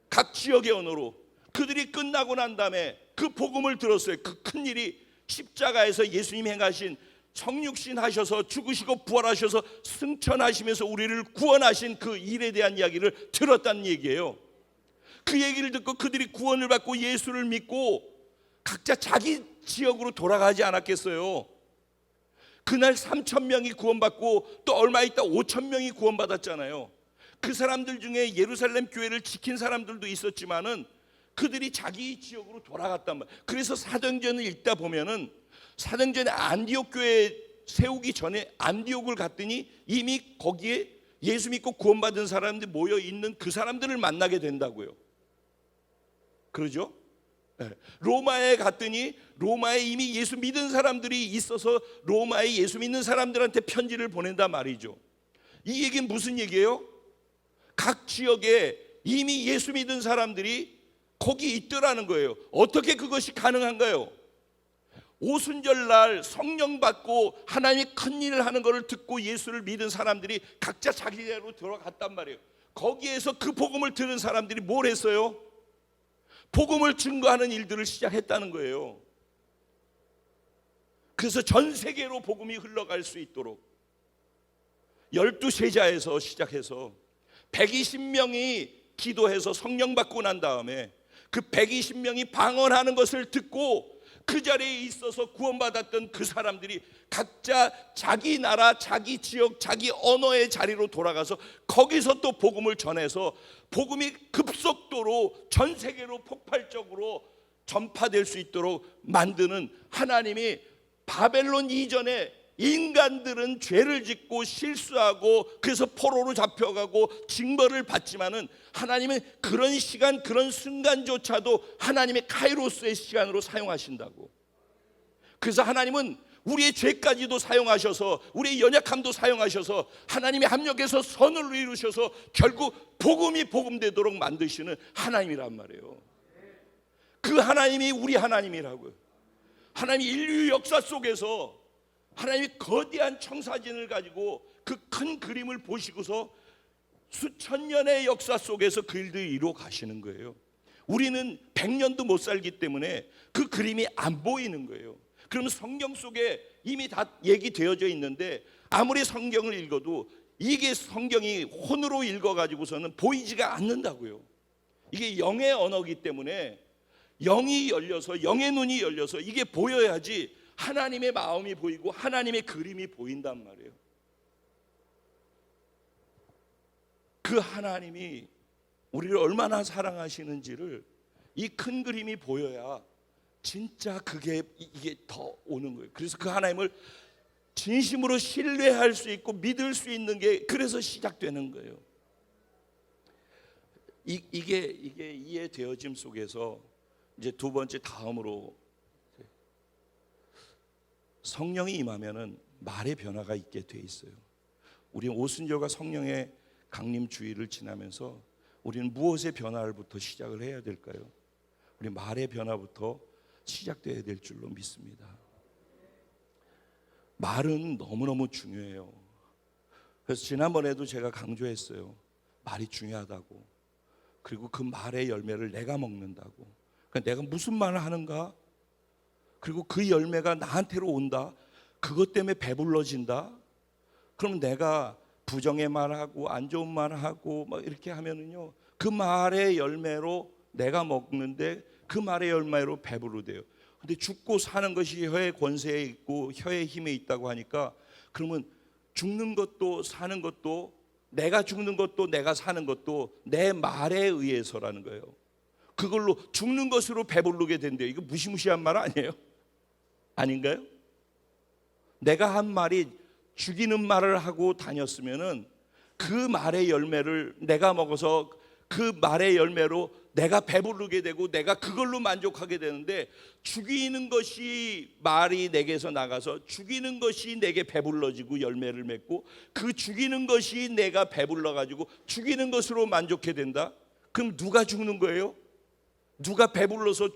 각 지역의 언어로. 그들이 끝나고 난 다음에 그 복음을 들었어요. 그 큰 일이 십자가에서 예수님이 행하신 성육신 하셔서 죽으시고 부활하셔서 승천하시면서 우리를 구원하신 그 일에 대한 이야기를 들었다는 얘기예요. 그 얘기를 듣고 그들이 구원을 받고 예수를 믿고 각자 자기 지역으로 돌아가지 않았겠어요? 그날 3,000명이 구원받고 또 얼마 있다 5,000명이 구원받았잖아요. 그 사람들 중에 예루살렘 교회를 지킨 사람들도 있었지만은 그들이 자기 지역으로 돌아갔단 말이에요. 그래서 사도행전을 읽다 보면은 사도행전에 안디옥 교회 세우기 전에 안디옥을 갔더니 이미 거기에 예수 믿고 구원받은 사람들이 모여 있는 그 사람들을 만나게 된다고요. 그러죠? 네. 로마에 갔더니 로마에 이미 예수 믿은 사람들이 있어서 로마에 예수 믿는 사람들한테 편지를 보낸단 말이죠. 이 얘기는 무슨 얘기예요? 각 지역에 이미 예수 믿은 사람들이 거기 있더라는 거예요. 어떻게 그것이 가능한가요? 오순절날 성령 받고 하나님이 큰 일을 하는 것을 듣고 예수를 믿은 사람들이 각자 자기대로 들어갔단 말이에요. 거기에서 그 복음을 들은 사람들이 뭘 했어요? 복음을 증거하는 일들을 시작했다는 거예요. 그래서 전 세계로 복음이 흘러갈 수 있도록 12세자에서 시작해서 120명이 기도해서 성령 받고 난 다음에 그 120명이 방언하는 것을 듣고 그 자리에 있어서 구원받았던 그 사람들이 각자 자기 나라, 자기 지역, 자기 언어의 자리로 돌아가서 거기서 또 복음을 전해서 복음이 급속도로 전 세계로 폭발적으로 전파될 수 있도록 만드는 하나님이 바벨론 이전에 인간들은 죄를 짓고 실수하고 그래서 포로로 잡혀가고 징벌을 받지만은 하나님은 그런 시간 그런 순간조차도 하나님의 카이로스의 시간으로 사용하신다고. 그래서 하나님은 우리의 죄까지도 사용하셔서 우리의 연약함도 사용하셔서 하나님의 합력해서 선을 이루셔서 결국 복음이 복음되도록 만드시는 하나님이란 말이에요. 그 하나님이 우리 하나님이라고요. 하나님이 인류 역사 속에서 하나님이 거대한 청사진을 가지고 그 큰 그림을 보시고서 수천 년의 역사 속에서 그 일들을 이루어 가시는 거예요. 우리는 100년도 못 살기 때문에 그 그림이 안 보이는 거예요. 그러면 성경 속에 이미 다 얘기되어져 있는데 아무리 성경을 읽어도 이게 성경이 혼으로 읽어가지고서는 보이지가 않는다고요. 이게 영의 언어이기 때문에 영이 열려서 영의 눈이 열려서 이게 보여야지 하나님의 마음이 보이고 하나님의 그림이 보인단 말이에요. 그 하나님이 우리를 얼마나 사랑하시는지를 이 큰 그림이 보여야 진짜 이게 더 오는 거예요. 그래서 그 하나님을 진심으로 신뢰할 수 있고 믿을 수 있는 게 그래서 시작되는 거예요. 이게 이해되어짐 속에서 이제 두 번째 다음으로 성령이 임하면은 말의 변화가 있게 돼 있어요. 우리는 오순절과 성령의 강림 주일을 지나면서 우리는 무엇의 변화부터 시작을 해야 될까요? 우리 말의 변화부터 시작돼야 될 줄로 믿습니다. 말은 너무너무 중요해요. 그래서 지난번에도 제가 강조했어요. 말이 중요하다고. 그리고 그 말의 열매를 내가 먹는다고. 그러니까 내가 무슨 말을 하는가? 그리고 그 열매가 나한테로 온다. 그것 때문에 배불러진다. 그럼 내가 부정의 말하고 안 좋은 말하고 막 이렇게 하면은요, 그 말의 열매로 내가 먹는데 그 말의 열매로 배부르대요. 근데 죽고 사는 것이 혀의 권세에 있고 혀의 힘에 있다고 하니까 그러면 죽는 것도 사는 것도 내가 죽는 것도 내가 사는 것도 내 말에 의해서라는 거예요. 그걸로 죽는 것으로 배부르게 된대요. 이거 무시무시한 말 아니에요? 아닌가요? 내가 한 말이 죽이는 말을 하고 다녔으면은 그 말의 열매를 내가 먹어서 그 말의 열매로 내가 배부르게 되고 내가 그걸로 만족하게 되는데 죽이는 것이 말이 내게서 나가서 죽이는 것이 내게 배불러지고 열매를 맺고 그 죽이는 것이 내가 배불러가지고 죽이는 것으로 만족해 된다? 그럼 누가 죽는 거예요? 누가 배불러서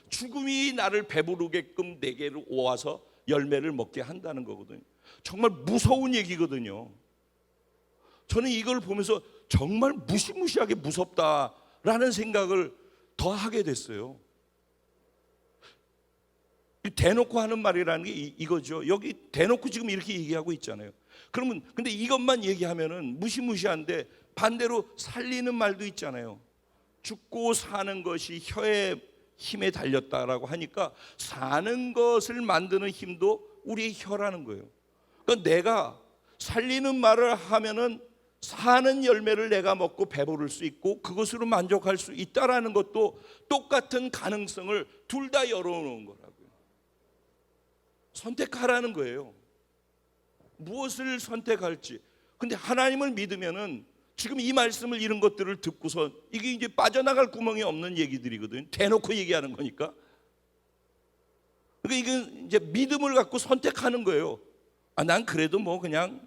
죽음이 나를 배부르게끔 내게로 와서 열매를 먹게 한다는 거거든요. 정말 무서운 얘기거든요. 저는 이걸 보면서 정말 무시무시하게 무섭다라는 생각을 더 하게 됐어요. 대놓고 하는 말이라는 게 이거죠. 여기 대놓고 지금 이렇게 얘기하고 있잖아요. 그러면 근데 이것만 얘기하면은 무시무시한데 반대로 살리는 말도 있잖아요. 죽고 사는 것이 혀의 힘에 달렸다라고 하니까 사는 것을 만드는 힘도 우리의 혀라는 거예요. 그러니까 내가 살리는 말을 하면은 사는 열매를 내가 먹고 배부를 수 있고 그것으로 만족할 수 있다라는 것도 똑같은 가능성을 둘 다 열어놓은 거라고요. 선택하라는 거예요. 무엇을 선택할지. 근데 하나님을 믿으면은 지금 이 말씀을 이런 것들을 듣고서 이게 이제 빠져나갈 구멍이 없는 얘기들이거든요. 대놓고 얘기하는 거니까. 그러니까 이건 이제 믿음을 갖고 선택하는 거예요. 난 그래도 뭐 그냥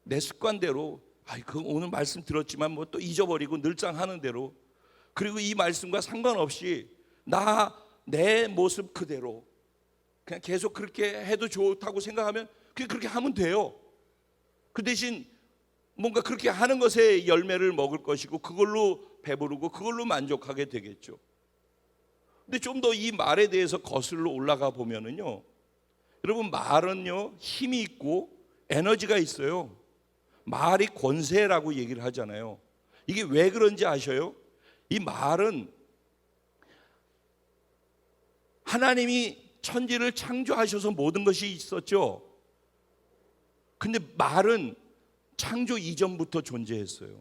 내 습관대로, 그 오늘 말씀 들었지만 뭐 또 잊어버리고 늘상 하는 대로, 그리고 이 말씀과 상관없이 내 모습 그대로 그냥 계속 그렇게 해도 좋다고 생각하면 그렇게 하면 돼요. 그 대신 뭔가 그렇게 하는 것에 열매를 먹을 것이고 그걸로 배부르고 그걸로 만족하게 되겠죠. 근데 좀 더 이 말에 대해서 거슬러 올라가 보면은요, 여러분, 말은요 힘이 있고 에너지가 있어요. 말이 권세라고 얘기를 하잖아요. 이게 왜 그런지 아셔요? 이 말은 하나님이 천지를 창조하셔서 모든 것이 있었죠. 근데 말은 창조 이전부터 존재했어요.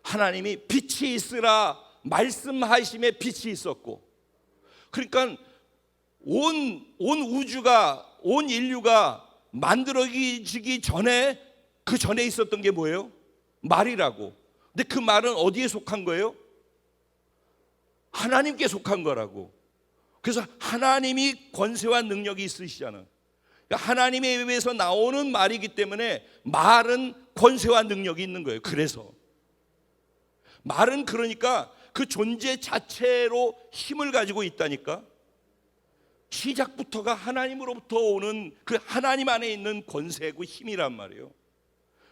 하나님이 빛이 있으라 말씀하심에 빛이 있었고, 그러니까 온 우주가, 온 인류가 만들어지기 전에, 그 전에 있었던 게 뭐예요? 말이라고. 근데 그 말은 어디에 속한 거예요? 하나님께 속한 거라고. 그래서 하나님이 권세와 능력이 있으시잖아요. 그러니까 하나님에 의해서 나오는 말이기 때문에 말은 권세와 능력이 있는 거예요. 그래서 말은 그러니까 그 존재 자체로 힘을 가지고 있다니까. 시작부터가 하나님으로부터 오는 그 하나님 안에 있는 권세고 힘이란 말이에요.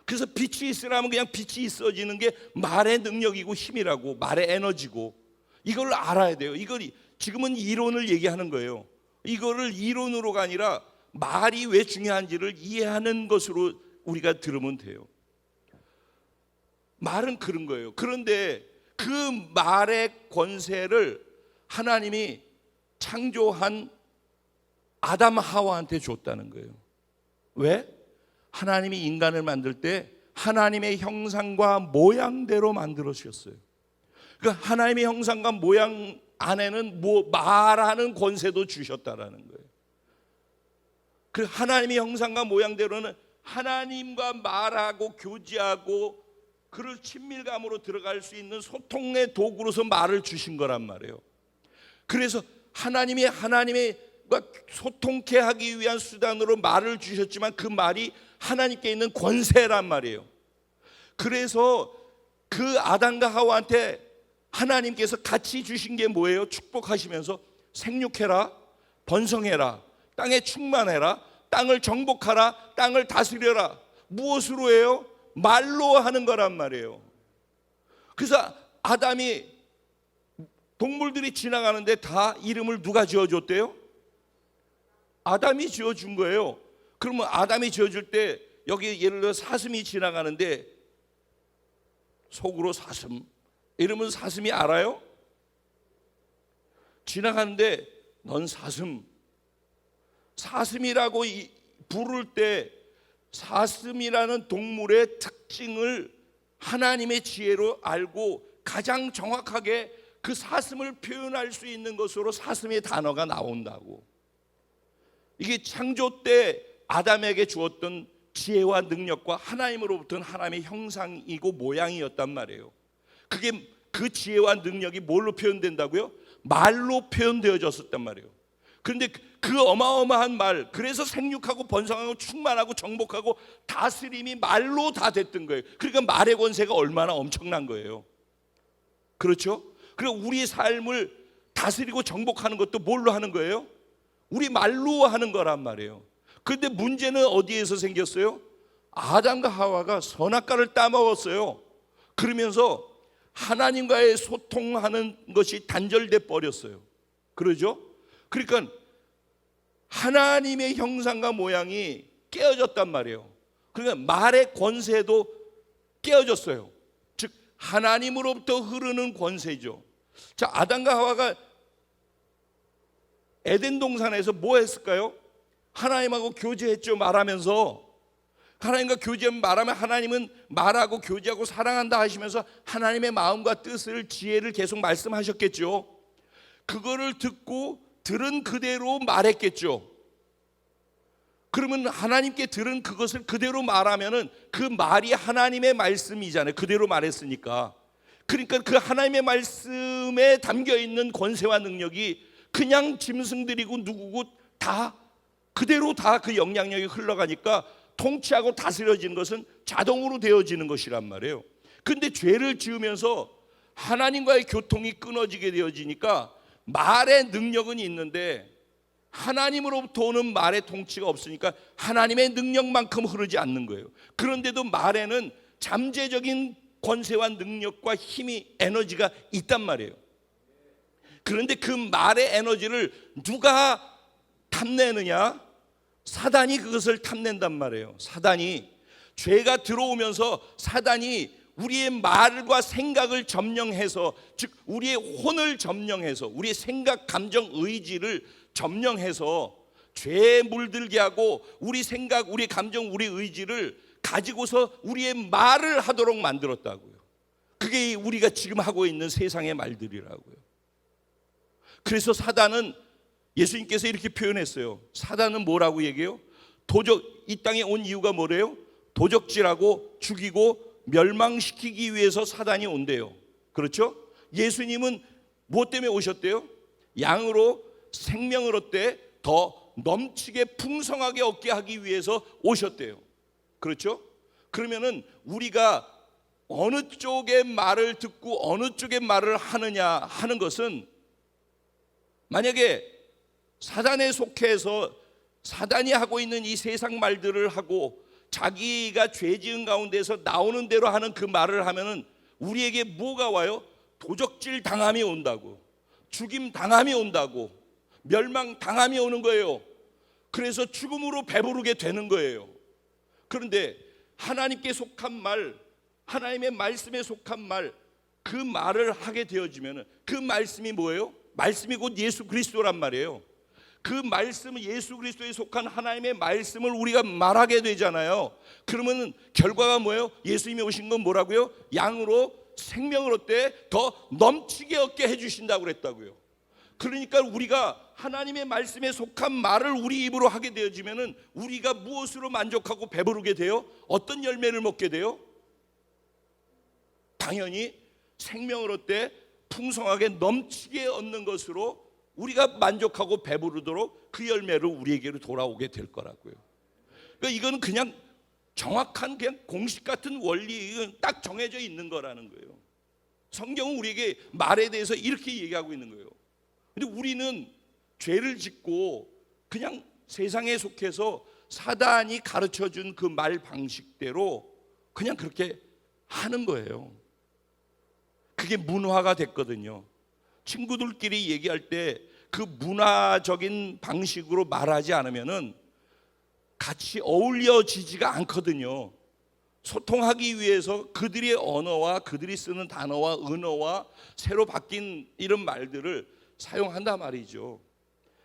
그래서 빛이 있으라면 그냥 빛이 있어지는 게 말의 능력이고 힘이라고, 말의 에너지고, 이걸 알아야 돼요. 이걸 지금은 이론을 얘기하는 거예요. 이거를 이론으로가 아니라 말이 왜 중요한지를 이해하는 것으로 우리가 들으면 돼요. 말은 그런 거예요. 그런데 그 말의 권세를 하나님이 창조한 아담 하와한테 줬다는 거예요. 왜? 하나님이 인간을 만들 때 하나님의 형상과 모양대로 만들어 주셨어요. 그러니까 하나님의 형상과 모양 안에는 말하는 권세도 주셨다라는 거예요. 그 하나님의 형상과 모양대로는 하나님과 말하고 교제하고 그를 친밀감으로 들어갈 수 있는 소통의 도구로서 말을 주신 거란 말이에요. 그래서 하나님과 소통케 하기 위한 수단으로 말을 주셨지만 그 말이 하나님께 있는 권세란 말이에요. 그래서 그 아담과 하와한테 하나님께서 같이 주신 게 뭐예요? 축복하시면서 생육해라, 번성해라, 땅에 충만해라, 땅을 정복하라, 땅을 다스려라. 무엇으로 해요? 말로 하는 거란 말이에요. 그래서 아담이, 동물들이 지나가는데 다 이름을 누가 지어줬대요? 아담이 지어준 거예요. 그러면 아담이 지어줄 때 여기 예를 들어 사슴이 지나가는데 속으로 사슴, 이러면 사슴이 알아요? 지나가는데 넌 사슴이라고 부를 때 사슴이라는 동물의 특징을 하나님의 지혜로 알고 가장 정확하게 그 사슴을 표현할 수 있는 것으로 사슴의 단어가 나온다고. 이게 창조 때 아담에게 주었던 지혜와 능력과 하나님으로부터는 하나님의 형상이고 모양이었단 말이에요. 그게 그 지혜와 능력이 뭘로 표현된다고요? 말로 표현되어졌었단 말이에요. 그런데 그 어마어마한 말, 그래서 생육하고 번성하고 충만하고 정복하고 다스림이 말로 다 됐던 거예요. 그러니까 말의 권세가 얼마나 엄청난 거예요. 그렇죠? 그리고 우리 삶을 다스리고 정복하는 것도 뭘로 하는 거예요? 우리 말로 하는 거란 말이에요. 그런데 문제는 어디에서 생겼어요? 아담과 하와가 선악과를 따먹었어요. 그러면서 하나님과의 소통하는 것이 단절돼 버렸어요. 그러죠? 그러니까 하나님의 형상과 모양이 깨어졌단 말이에요. 그러니까 말의 권세도 깨어졌어요. 즉 하나님으로부터 흐르는 권세죠. 자, 아담과 하와가 에덴 동산에서 뭐 했을까요? 하나님하고 교제했죠. 말하면서 하나님과 교제하면 말하면 하나님은 말하고 교제하고 사랑한다 하시면서 하나님의 마음과 뜻을 지혜를 계속 말씀하셨겠죠. 그거를 듣고 들은 그대로 말했겠죠. 그러면 하나님께 들은 그것을 그대로 말하면은 그 말이 하나님의 말씀이잖아요. 그대로 말했으니까. 그러니까 그 하나님의 말씀에 담겨 있는 권세와 능력이 그냥 짐승들이고 누구고 다 그대로 다 그 영향력이 흘러가니까 통치하고 다스려지는 것은 자동으로 되어지는 것이란 말이에요. 근데 죄를 지으면서 하나님과의 교통이 끊어지게 되어지니까 말의 능력은 있는데 하나님으로부터 오는 말의 통치가 없으니까 하나님의 능력만큼 흐르지 않는 거예요. 그런데도 말에는 잠재적인 권세와 능력과 힘이, 에너지가 있단 말이에요. 그런데 그 말의 에너지를 누가 탐내느냐? 사단이 그것을 탐낸단 말이에요. 사단이, 죄가 들어오면서 사단이 우리의 말과 생각을 점령해서, 즉 우리의 혼을 점령해서, 우리의 생각, 감정, 의지를 점령해서 죄에 물들게 하고 우리 생각, 우리 감정, 우리 의지를 가지고서 우리의 말을 하도록 만들었다고요. 그게 우리가 지금 하고 있는 세상의 말들이라고요. 그래서 사단은, 예수님께서 이렇게 표현했어요. 사단은 뭐라고 얘기해요? 이 땅에 온 이유가 뭐래요? 도적질하고 죽이고 멸망시키기 위해서 사단이 온대요. 그렇죠? 예수님은 무엇 때문에 오셨대요? 양으로 생명을 얻되 더 넘치게 풍성하게 얻게 하기 위해서 오셨대요. 그렇죠? 그러면은 우리가 어느 쪽의 말을 듣고 어느 쪽의 말을 하느냐 하는 것은, 만약에 사단에 속해서 사단이 하고 있는 이 세상 말들을 하고 자기가 죄 지은 가운데서 나오는 대로 하는 그 말을 하면은 우리에게 뭐가 와요? 도적질 당함이 온다고, 죽임 당함이 온다고, 멸망 당함이 오는 거예요. 그래서 죽음으로 배부르게 되는 거예요. 그런데 하나님께 속한 말, 하나님의 말씀에 속한 말, 그 말을 하게 되어지면은 그 말씀이 뭐예요? 말씀이 곧 예수 그리스도란 말이에요. 그 말씀은 예수 그리스도에 속한 하나님의 말씀을 우리가 말하게 되잖아요. 그러면 결과가 뭐예요? 예수님이 오신 건 뭐라고요? 양으로 생명을 얻되 더 넘치게 얻게 해주신다고 그랬다고요. 그러니까 우리가 하나님의 말씀에 속한 말을 우리 입으로 하게 되어지면은 우리가 무엇으로 만족하고 배부르게 돼요? 어떤 열매를 먹게 돼요? 당연히 생명을 얻되 풍성하게 넘치게 얻는 것으로 우리가 만족하고 배부르도록 그 열매를 우리에게로 돌아오게 될 거라고요. 그러니까 이건 그냥 정확한 그냥 공식 같은 원리, 딱 정해져 있는 거라는 거예요. 성경은 우리에게 말에 대해서 이렇게 얘기하고 있는 거예요. 근데 우리는 죄를 짓고 그냥 세상에 속해서 사단이 가르쳐준 그 말 방식대로 그냥 그렇게 하는 거예요. 그게 문화가 됐거든요. 친구들끼리 얘기할 때 그 문화적인 방식으로 말하지 않으면은 같이 어울려지지가 않거든요. 소통하기 위해서 그들의 언어와 그들이 쓰는 단어와 은어와 새로 바뀐 이런 말들을 사용한단 말이죠.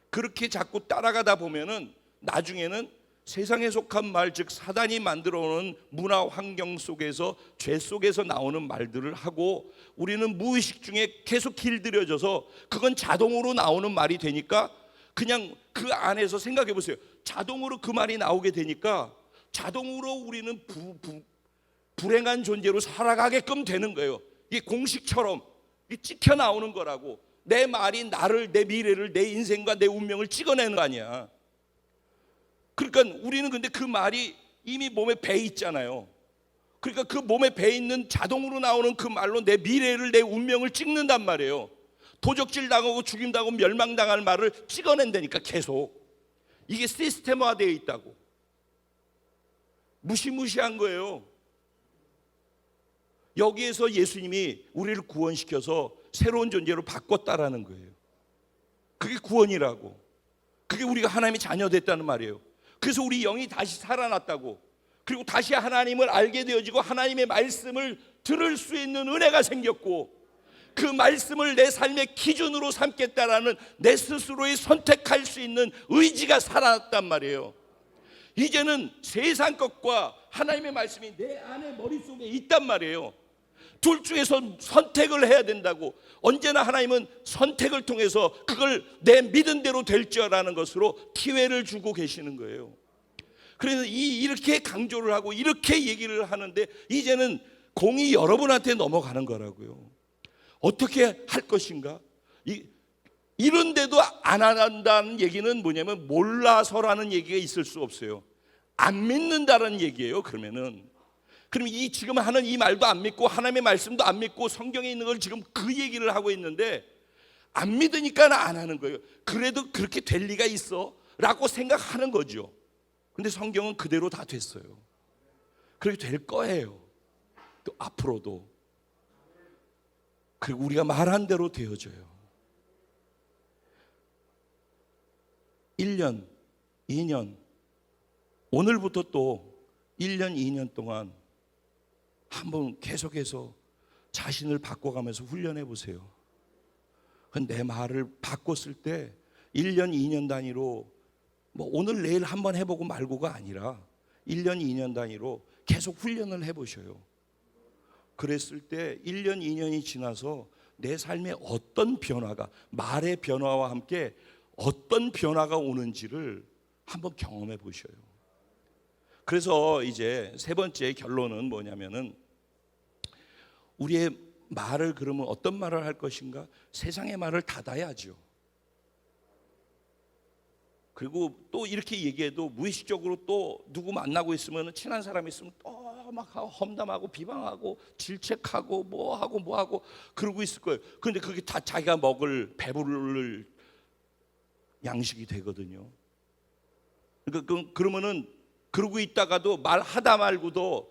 그렇게 자꾸 따라가다 보면은 나중에는 세상에 속한 말, 즉 사단이 만들어 오는 문화 환경 속에서, 죄 속에서 나오는 말들을 하고 우리는 무의식 중에 계속 길들여져서 그건 자동으로 나오는 말이 되니까 그냥 그 안에서 생각해 보세요. 자동으로 그 말이 나오게 되니까 자동으로 우리는 불행한 존재로 살아가게끔 되는 거예요. 이게 공식처럼 이게 찍혀 나오는 거라고. 내 말이 나를, 내 미래를, 내 인생과 내 운명을 찍어내는 거 아니야. 그러니까 우리는 근데 그 말이 이미 몸에 배 있잖아요. 그러니까 그 몸에 배 있는 자동으로 나오는 그 말로 내 미래를, 내 운명을 찍는단 말이에요. 도적질 당하고 죽임 당하고 멸망당할 말을 찍어낸다니까 계속. 이게 시스템화되어 있다고. 무시무시한 거예요. 여기에서 예수님이 우리를 구원시켜서 새로운 존재로 바꿨다라는 거예요. 그게 구원이라고. 그게 우리가 하나님의 자녀 됐다는 말이에요. 그래서 우리 영이 다시 살아났다고. 그리고 다시 하나님을 알게 되어지고 하나님의 말씀을 들을 수 있는 은혜가 생겼고, 그 말씀을 내 삶의 기준으로 삼겠다라는 내 스스로의 선택할 수 있는 의지가 살아났단 말이에요. 이제는 세상 것과 하나님의 말씀이 내 안에 머릿속에 있단 말이에요. 둘 중에서 선택을 해야 된다고. 언제나 하나님은 선택을 통해서 그걸 내 믿은 대로 될 줄 아는 것으로 기회를 주고 계시는 거예요. 그래서 이렇게 강조를 하고 이렇게 얘기를 하는데, 이제는 공이 여러분한테 넘어가는 거라고요. 어떻게 할 것인가? 이런데도 안 한다는 얘기는 뭐냐면 몰라서라는 얘기가 있을 수 없어요. 안 믿는다는 얘기예요. 그러면 지금 하는 이 말도 안 믿고 하나님의 말씀도 안 믿고 성경에 있는 걸 지금 그 얘기를 하고 있는데, 안 믿으니까 안 하는 거예요. 그래도 그렇게 될 리가 있어 라고 생각하는 거죠. 근데 성경은 그대로 다 됐어요. 그렇게 될 거예요. 또 앞으로도. 그리고 우리가 말한 대로 되어져요. 1년, 2년, 오늘부터 또 1년, 2년 동안 한번 계속해서 자신을 바꿔가면서 훈련해 보세요. 내 말을 바꿨을 때 1년, 2년 단위로 뭐 오늘 내일 한번 해보고 말고가 아니라 1년, 2년 단위로 계속 훈련을 해보셔요. 그랬을 때 1년, 2년이 지나서 내 삶에 어떤 변화가, 말의 변화와 함께 어떤 변화가 오는지를 한번 경험해 보셔요. 그래서 이제 세 번째 결론은 뭐냐면은, 우리의 말을 그러면 어떤 말을 할 것인가? 세상의 말을 닫아야죠. 그리고 또 이렇게 얘기해도 무의식적으로 또 누구 만나고 있으면, 친한 사람이 있으면 또 막 험담하고 비방하고 질책하고 뭐하고 그러고 있을 거예요. 그런데 그게 다 자기가 먹을 배부를 양식이 되거든요. 그러면은 그러고 있다가도 말하다 말고도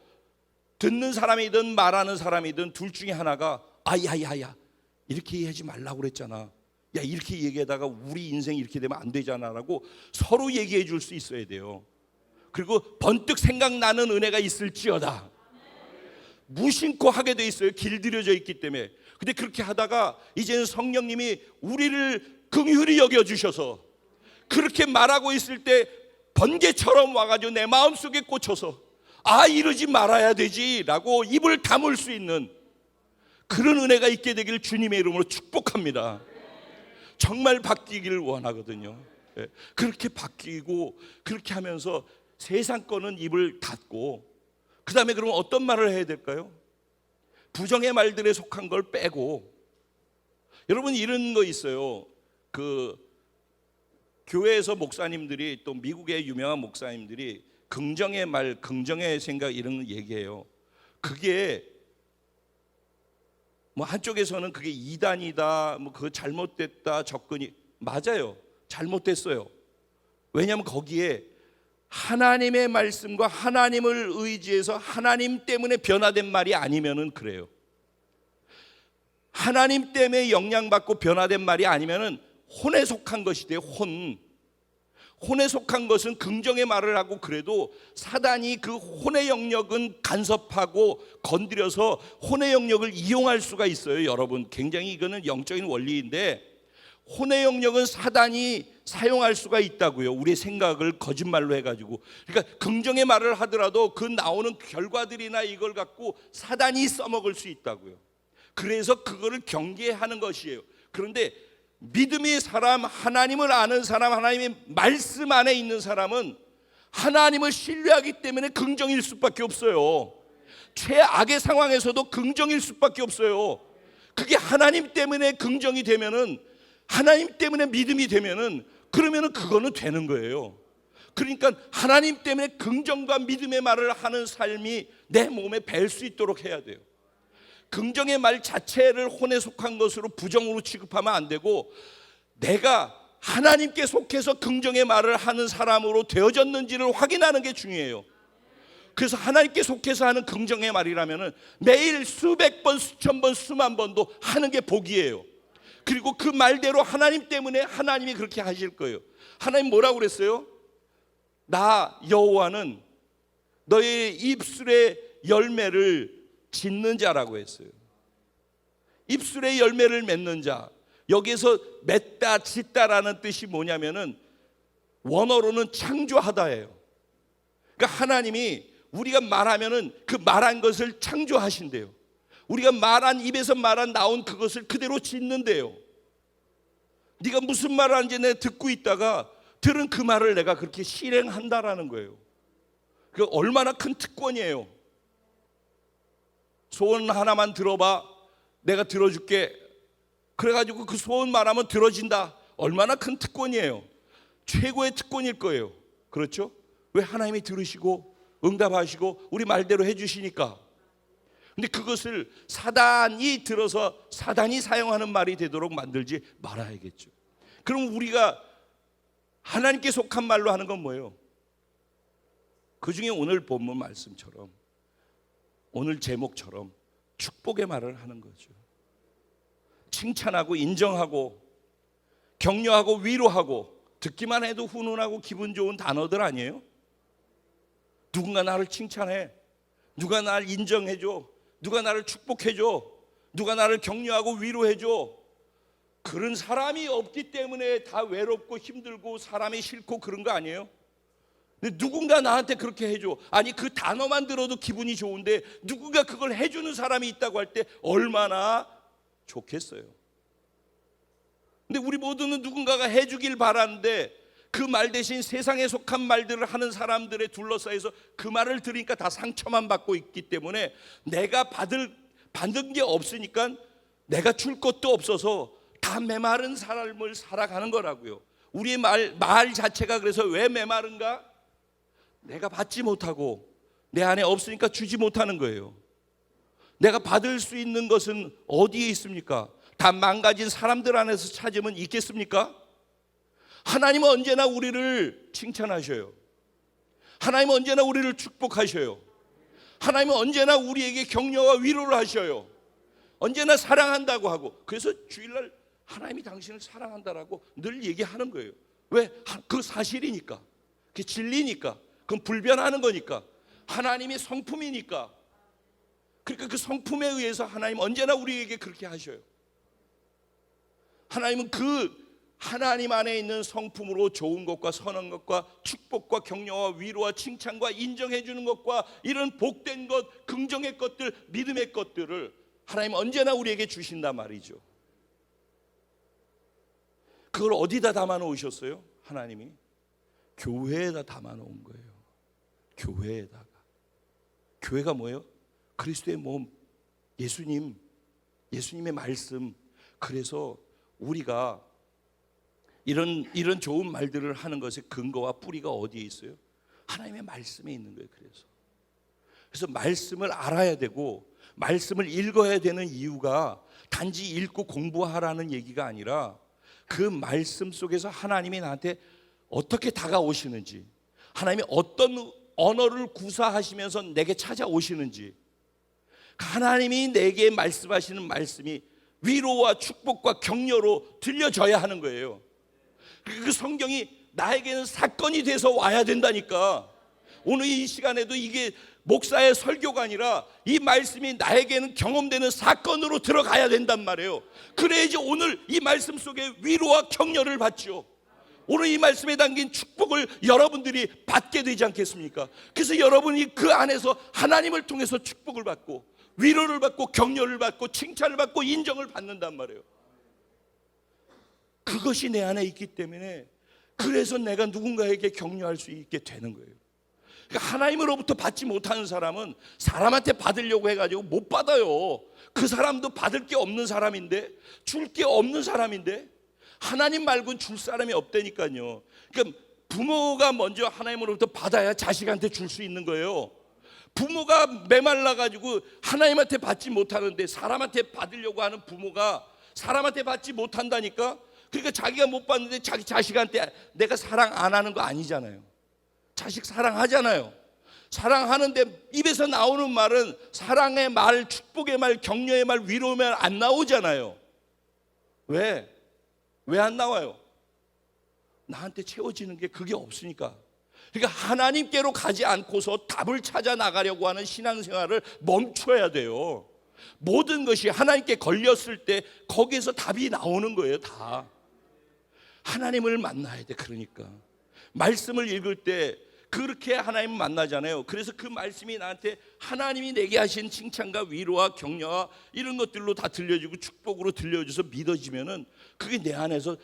듣는 사람이든 말하는 사람이든 둘 중에 하나가 야야야 이렇게 얘기하지 말라고 그랬잖아. 야 이렇게 얘기하다가 우리 인생 이렇게 되면 안 되잖아라고 서로 얘기해 줄 수 있어야 돼요. 그리고 번뜩 생각나는 은혜가 있을지어다. 무심코 하게 돼 있어요. 길들여져 있기 때문에. 근데 그렇게 하다가 이제는 성령님이 우리를 긍휼히 여겨주셔서 그렇게 말하고 있을 때 번개처럼 와가지고 내 마음속에 꽂혀서 이러지 말아야 되지라고 입을 다물 수 있는 그런 은혜가 있게 되기를 주님의 이름으로 축복합니다. 정말 바뀌기를 원하거든요. 그렇게 바뀌고 그렇게 하면서 세상 거는 입을 닫고, 그 다음에 그러면 어떤 말을 해야 될까요? 부정의 말들에 속한 걸 빼고. 여러분 이런 거 있어요. 그 교회에서 목사님들이, 또 미국의 유명한 목사님들이 긍정의 말, 긍정의 생각 이런 거 얘기해요. 그게 뭐 한쪽에서는 그게 이단이다, 뭐 그거 잘못됐다 접근이, 맞아요. 잘못됐어요. 왜냐하면 거기에 하나님의 말씀과 하나님을 의지해서 하나님 때문에 변화된 말이 아니면은 그래요. 하나님 때문에 영향받고 변화된 말이 아니면은 혼에 속한 것이 돼요. 혼에 속한 것은 긍정의 말을 하고 그래도 사단이 그 혼의 영역은 간섭하고 건드려서 혼의 영역을 이용할 수가 있어요. 여러분 굉장히 이거는 영적인 원리인데, 혼의 영역은 사단이 사용할 수가 있다고요. 우리의 생각을 거짓말로 해가지고. 그러니까 긍정의 말을 하더라도 그 나오는 결과들이나 이걸 갖고 사단이 써먹을 수 있다고요. 그래서 그거를 경계하는 것이에요. 그런데 믿음의 사람, 하나님을 아는 사람, 하나님의 말씀 안에 있는 사람은 하나님을 신뢰하기 때문에 긍정일 수밖에 없어요. 최악의 상황에서도 긍정일 수밖에 없어요. 그게 하나님 때문에 긍정이 되면은, 하나님 때문에 믿음이 되면은, 그러면은 그거는 되는 거예요. 그러니까 하나님 때문에 긍정과 믿음의 말을 하는 삶이 내 몸에 뵐 수 있도록 해야 돼요. 긍정의 말 자체를 혼에 속한 것으로 부정으로 취급하면 안 되고, 내가 하나님께 속해서 긍정의 말을 하는 사람으로 되어졌는지를 확인하는 게 중요해요. 그래서 하나님께 속해서 하는 긍정의 말이라면 매일 수백 번, 수천 번, 수만 번도 하는 게 복이에요. 그리고 그 말대로 하나님 때문에 하나님이 그렇게 하실 거예요. 하나님 뭐라고 그랬어요? 나 여호와는 너의 입술의 열매를 짓는 자라고 했어요. 입술의 열매를 맺는 자. 여기에서 맺다 짓다라는 뜻이 뭐냐면은 원어로는 창조하다예요. 그러니까 하나님이 우리가 말하면은 그 말한 것을 창조하신대요. 우리가 말한, 입에서 말한 나온 그것을 그대로 짓는데요. 네가 무슨 말을 하는지 내가 듣고 있다가 들은 그 말을 내가 그렇게 실행한다라는 거예요. 그 얼마나 큰 특권이에요. 소원 하나만 들어봐, 내가 들어줄게. 그래가지고 그 소원 말하면 들어진다. 얼마나 큰 특권이에요. 최고의 특권일 거예요. 그렇죠? 왜? 하나님이 들으시고 응답하시고 우리 말대로 해주시니까. 근데 그것을 사단이 들어서 사단이 사용하는 말이 되도록 만들지 말아야겠죠. 그럼 우리가 하나님께 속한 말로 하는 건 뭐예요? 그 중에 오늘 본문 말씀처럼, 오늘 제목처럼 축복의 말을 하는 거죠. 칭찬하고 인정하고 격려하고 위로하고, 듣기만 해도 훈훈하고 기분 좋은 단어들 아니에요? 누군가 나를 칭찬해, 누가 나를 인정해줘, 누가 나를 축복해줘, 누가 나를 격려하고 위로해줘. 그런 사람이 없기 때문에 다 외롭고 힘들고 사람이 싫고 그런 거 아니에요? 근데 누군가 나한테 그렇게 해줘. 아니, 그 단어만 들어도 기분이 좋은데 누군가 그걸 해주는 사람이 있다고 할 때 얼마나 좋겠어요. 근데 우리 모두는 누군가가 해주길 바라는데 그 말 대신 세상에 속한 말들을 하는 사람들에 둘러싸여서 그 말을 들으니까 다 상처만 받고 있기 때문에 내가 받은 게 없으니까 내가 줄 것도 없어서 다 메마른 삶을 살아가는 거라고요. 우리의 말 자체가 그래서 왜 메마른가? 내가 받지 못하고 내 안에 없으니까 주지 못하는 거예요. 내가 받을 수 있는 것은 어디에 있습니까? 다 망가진 사람들 안에서 찾으면 있겠습니까? 하나님은 언제나 우리를 칭찬하셔요. 하나님은 언제나 우리를 축복하셔요. 하나님은 언제나 우리에게 격려와 위로를 하셔요. 언제나 사랑한다고 하고, 그래서 주일날 하나님이 당신을 사랑한다라고 늘 얘기하는 거예요. 왜? 그 사실이니까, 그게 진리니까, 그건 불변하는 거니까, 하나님이 성품이니까. 그러니까 그 성품에 의해서 하나님은 언제나 우리에게 그렇게 하셔요. 하나님은 그 하나님 안에 있는 성품으로 좋은 것과 선한 것과 축복과 격려와 위로와 칭찬과 인정해 주는 것과 이런 복된 것, 긍정의 것들, 믿음의 것들을 하나님은 언제나 우리에게 주신단 말이죠. 그걸 어디다 담아 놓으셨어요? 하나님이 교회에다 담아 놓은 거예요. 교회에다가. 교회가 뭐예요? 그리스도의 몸, 예수님의 말씀. 그래서 우리가 이런 좋은 말들을 하는 것의 근거와 뿌리가 어디에 있어요? 하나님의 말씀에 있는 거예요. 그래서 말씀을 알아야 되고 말씀을 읽어야 되는 이유가 단지 읽고 공부하라는 얘기가 아니라 그 말씀 속에서 하나님이 나한테 어떻게 다가오시는지, 하나님이 어떤 언어를 구사하시면서 내게 찾아오시는지, 하나님이 내게 말씀하시는 말씀이 위로와 축복과 격려로 들려져야 하는 거예요. 그 성경이 나에게는 사건이 돼서 와야 된다니까. 오늘 이 시간에도 이게 목사의 설교가 아니라 이 말씀이 나에게는 경험되는 사건으로 들어가야 된단 말이에요. 그래야지 오늘 이 말씀 속에 위로와 격려를 받죠. 오늘 이 말씀에 담긴 축복을 여러분들이 받게 되지 않겠습니까? 그래서 여러분이 그 안에서 하나님을 통해서 축복을 받고 위로를 받고 격려를 받고 칭찬을 받고 인정을 받는단 말이에요. 그것이 내 안에 있기 때문에 그래서 내가 누군가에게 격려할 수 있게 되는 거예요. 그러니까 하나님으로부터 받지 못하는 사람은 사람한테 받으려고 해가지고 못 받아요. 그 사람도 받을 게 없는 사람인데, 줄 게 없는 사람인데, 하나님 말고는 줄 사람이 없다니까요. 그러니까 부모가 먼저 하나님으로부터 받아야 자식한테 줄 수 있는 거예요. 부모가 메말라가지고 하나님한테 받지 못하는데 사람한테 받으려고 하는 부모가 사람한테 받지 못한다니까. 그러니까 자기가 못 받는데 자기 자식한테 내가 사랑 안 하는 거 아니잖아요. 자식 사랑하잖아요. 사랑하는데 입에서 나오는 말은 사랑의 말, 축복의 말, 격려의 말, 위로의 말 안 나오잖아요. 왜 안 나와요? 나한테 채워지는 게 그게 없으니까. 그러니까 하나님께로 가지 않고서 답을 찾아 나가려고 하는 신앙생활을 멈춰야 돼요. 모든 것이 하나님께 걸렸을 때 거기에서 답이 나오는 거예요. 다 하나님을 만나야 돼. 그러니까 말씀을 읽을 때 그렇게 하나님 만나잖아요. 그래서 그 말씀이 나한테 하나님이 내게 하신 칭찬과 위로와 격려와 이런 것들로 다 들려지고 축복으로 들려줘서 믿어지면은 그게 내 안에서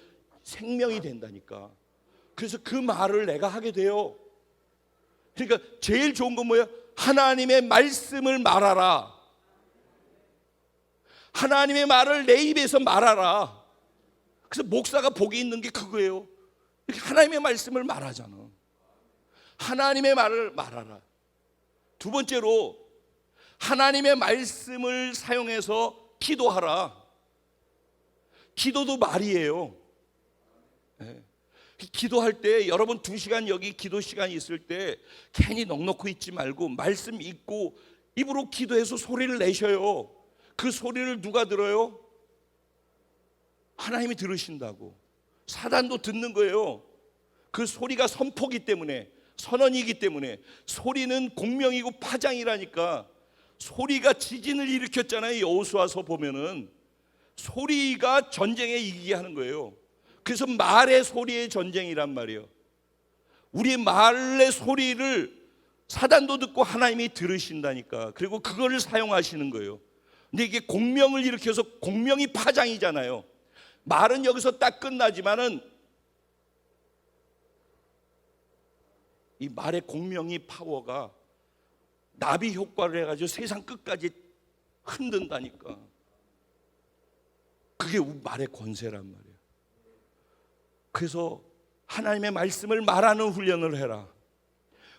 생명이 된다니까. 그래서 그 말을 내가 하게 돼요. 그러니까 제일 좋은 건 뭐예요? 하나님의 말씀을 말하라. 하나님의 말을 내 입에서 말하라. 그래서 목사가 복이 있는 게 그거예요. 이렇게 하나님의 말씀을 말하잖아. 하나님의 말을 말하라. 두 번째로 하나님의 말씀을 사용해서 기도하라. 기도도 말이에요. 네. 기도할 때 여러분 2시간 여기 기도 시간이 있을 때 괜히 넋놓고 있지 말고 말씀 읽고 입으로 기도해서 소리를 내셔요. 그 소리를 누가 들어요? 하나님이 들으신다고. 사단도 듣는 거예요. 그 소리가 선포기 때문에, 선언이기 때문에. 소리는 공명이고 파장이라니까. 소리가 지진을 일으켰잖아요. 여호수아서 보면은 소리가 전쟁에 이기게 하는 거예요. 그래서 말의 소리의 전쟁이란 말이에요. 우리 말의 소리를 사단도 듣고 하나님이 들으신다니까. 그리고 그거를 사용하시는 거예요. 근데 이게 공명을 일으켜서 공명이 파장이잖아요. 말은 여기서 딱 끝나지만은 이 말의 공명이 파워가 나비 효과를 해가지고 세상 끝까지 흔든다니까. 그게 말의 권세란 말이에요. 그래서 하나님의 말씀을 말하는 훈련을 해라.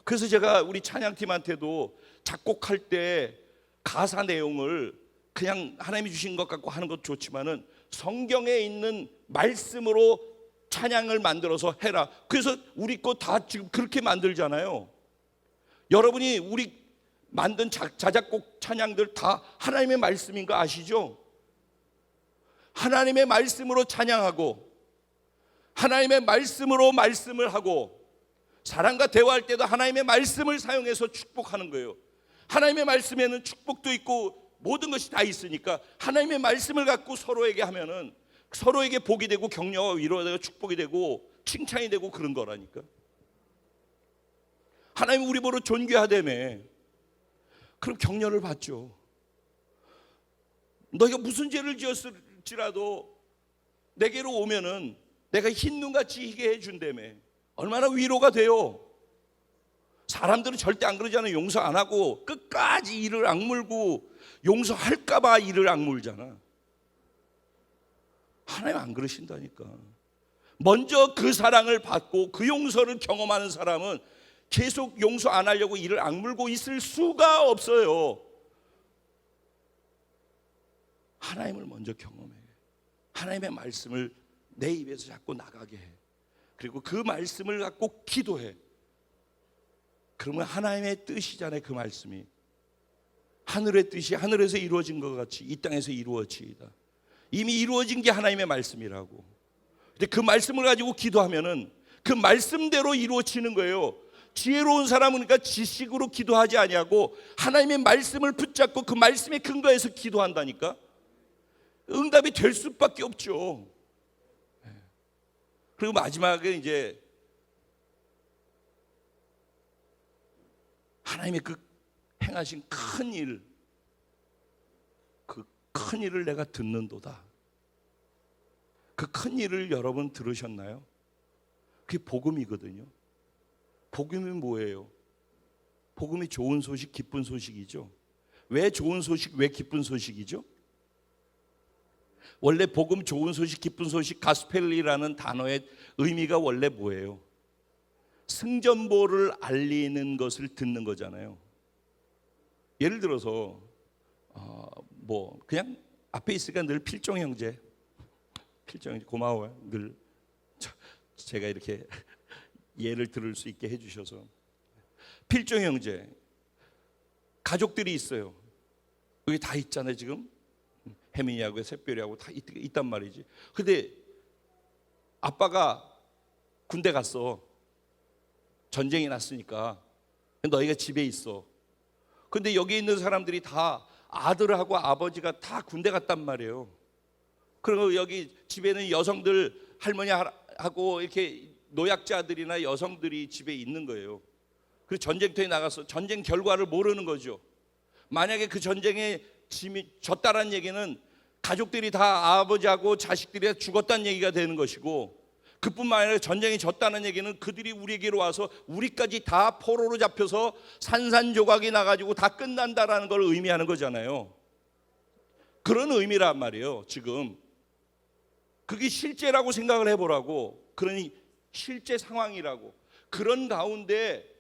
그래서 제가 우리 찬양팀한테도 작곡할 때 가사 내용을 그냥 하나님이 주신 것 갖고 하는 것도 좋지만은 성경에 있는 말씀으로 찬양을 만들어서 해라. 그래서 우리 거 다 지금 그렇게 만들잖아요. 여러분이 우리 만든 자작곡 찬양들 다 하나님의 말씀인 거 아시죠? 하나님의 말씀으로 찬양하고 하나님의 말씀으로 말씀을 하고 사람과 대화할 때도 하나님의 말씀을 사용해서 축복하는 거예요. 하나님의 말씀에는 축복도 있고 모든 것이 다 있으니까 하나님의 말씀을 갖고 서로에게 하면은 서로에게 복이 되고 격려와 위로가 되고 축복이 되고 칭찬이 되고 그런 거라니까. 하나님 우리 보러 존귀하다며. 그럼 격려를 받죠. 너희가 무슨 죄를 지었을지라도 내게로 오면은 내가 흰 눈같이 희게 해준다며. 얼마나 위로가 돼요. 사람들은 절대 안 그러잖아요. 용서 안 하고 끝까지 이를 악물고 용서할까 봐 이를 악물잖아. 하나님 안 그러신다니까. 먼저 그 사랑을 받고 그 용서를 경험하는 사람은 계속 용서 안 하려고 이를 악물고 있을 수가 없어요. 하나님을 먼저 경험해. 하나님의 말씀을 내 입에서 자꾸 나가게 해. 그리고 그 말씀을 갖고 기도해. 그러면 하나님의 뜻이잖아요. 그 말씀이 하늘의 뜻이 하늘에서 이루어진 것 같이 이 땅에서 이루어지이다. 이미 이루어진 게 하나님의 말씀이라고. 근데 그 말씀을 가지고 기도하면은 그 말씀대로 이루어지는 거예요. 지혜로운 사람은 그러니까 지식으로 기도하지 아니하고 하나님의 말씀을 붙잡고 그 말씀에 근거해서 기도한다니까. 응답이 될 수밖에 없죠. 그리고 마지막에 이제 하나님의 그 행하신 큰 일, 그 큰 일을 내가 듣는도다. 그 큰 일을 여러분 들으셨나요? 그게 복음이거든요. 복음이 뭐예요? 복음이 좋은 소식, 기쁜 소식이죠. 왜 좋은 소식, 왜 기쁜 소식이죠? 원래 복음, 좋은 소식, 기쁜 소식, 가스펠리라는 단어의 의미가 원래 뭐예요? 승전보를 알리는 것을 듣는 거잖아요. 예를 들어서 뭐 그냥 앞에 있으니까 늘 필종 형제 고마워요. 늘 제가 이렇게 예를 들을 수 있게 해주셔서. 필종 형제 가족들이 있어요. 여기 다 있잖아요. 지금 혜민이하고 샛별이하고 다 있단 말이지. 근데 아빠가 군대 갔어. 전쟁이 났으니까 너희가 집에 있어. 근데 여기 있는 사람들이 다 아들하고 아버지가 다 군대 갔단 말이에요. 그리고 여기 집에는 여성들, 할머니하고 이렇게 노약자들이나 여성들이 집에 있는 거예요. 그리고 전쟁터에 나가서 전쟁 결과를 모르는 거죠. 만약에 그 전쟁에 짐이 졌다라는 얘기는 가족들이 다, 아버지하고 자식들이 다 죽었다는 얘기가 되는 것이고, 그뿐만 아니라 전쟁이 졌다는 얘기는 그들이 우리에게로 와서 우리까지 다 포로로 잡혀서 산산조각이 나가지고 다 끝난다라는 걸 의미하는 거잖아요. 그런 의미란 말이에요. 지금 그게 실제라고 생각을 해보라고. 그러니 실제 상황이라고. 그런 가운데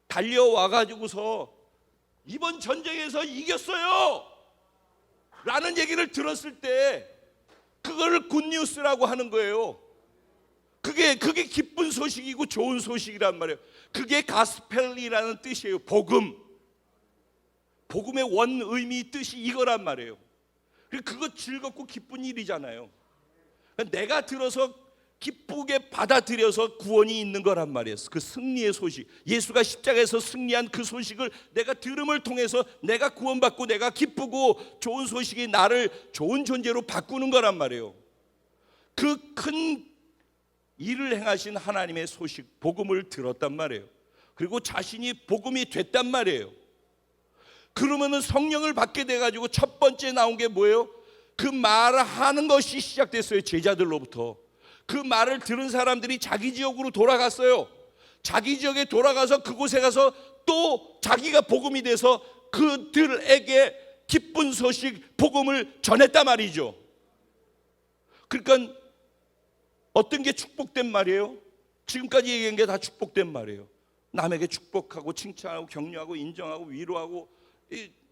달려와 가지고서 이번 전쟁에서 이겼어요 라는 얘기를 들었을 때 그거를 굿뉴스라고 하는 거예요. 그게 기쁜 소식이고 좋은 소식이란 말이에요. 그게 가스펠이라는 뜻이에요. 복음. 복음의 원 의미 뜻이 이거란 말이에요. 그거 즐겁고 기쁜 일이잖아요. 내가 들어서 기쁘게 받아들여서 구원이 있는 거란 말이에요. 그 승리의 소식, 예수가 십자가에서 승리한 그 소식을 내가 들음을 통해서 내가 구원받고 내가 기쁘고 좋은 소식이 나를 좋은 존재로 바꾸는 거란 말이에요. 그 큰 일을 행하신 하나님의 소식, 복음을 들었단 말이에요. 그리고 자신이 복음이 됐단 말이에요. 그러면은 성령을 받게 돼가지고 첫 번째 나온 게 뭐예요? 그 말을 하는 것이 시작됐어요. 제자들로부터. 그 말을 들은 사람들이 자기 지역으로 돌아갔어요. 자기 지역에 돌아가서 그곳에 가서 또 자기가 복음이 돼서 그들에게 기쁜 소식, 복음을 전했단 말이죠. 그러니까 어떤 게 축복된 말이에요? 지금까지 얘기한 게 다 축복된 말이에요. 남에게 축복하고 칭찬하고 격려하고 인정하고 위로하고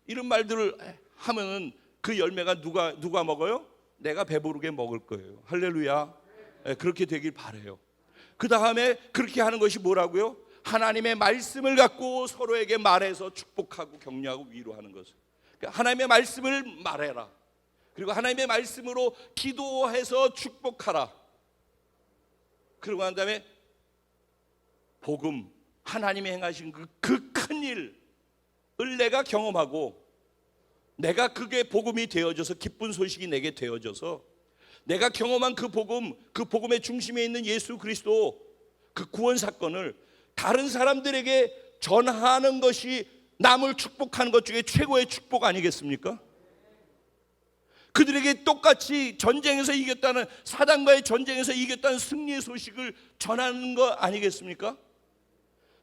이런 말들을 하면은 그 열매가 누가 먹어요? 내가 배부르게 먹을 거예요. 할렐루야. 그렇게 되길 바라요. 그 다음에 그렇게 하는 것이 뭐라고요? 하나님의 말씀을 갖고 서로에게 말해서 축복하고 격려하고 위로하는 것을. 그러니까 하나님의 말씀을 말해라. 그리고 하나님의 말씀으로 기도해서 축복하라. 그러고 난 다음에 복음, 하나님이 행하신 그 큰 일을 내가 경험하고 내가 그게 복음이 되어져서 기쁜 소식이 내게 되어져서 내가 경험한 그 복음, 그 복음의 중심에 있는 예수 그리스도 그 구원 사건을 다른 사람들에게 전하는 것이 남을 축복하는 것 중에 최고의 축복 아니겠습니까? 그들에게 똑같이 전쟁에서 이겼다는, 사단과의 전쟁에서 이겼다는 승리의 소식을 전하는 거 아니겠습니까?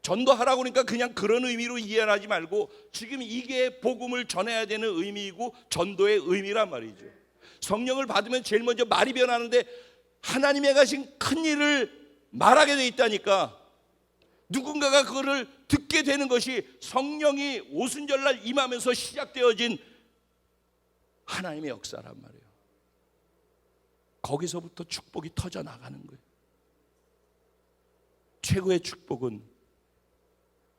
전도하라고 그러니까 그냥 그런 의미로 이해하지 말고 지금 이게 복음을 전해야 되는 의미이고 전도의 의미란 말이죠. 성령을 받으면 제일 먼저 말이 변하는데 하나님이 가신 큰 일을 말하게 돼 있다니까. 누군가가 그거를 듣게 되는 것이 성령이 오순절날 임하면서 시작되어진 하나님의 역사란 말이에요. 거기서부터 축복이 터져 나가는 거예요. 최고의 축복은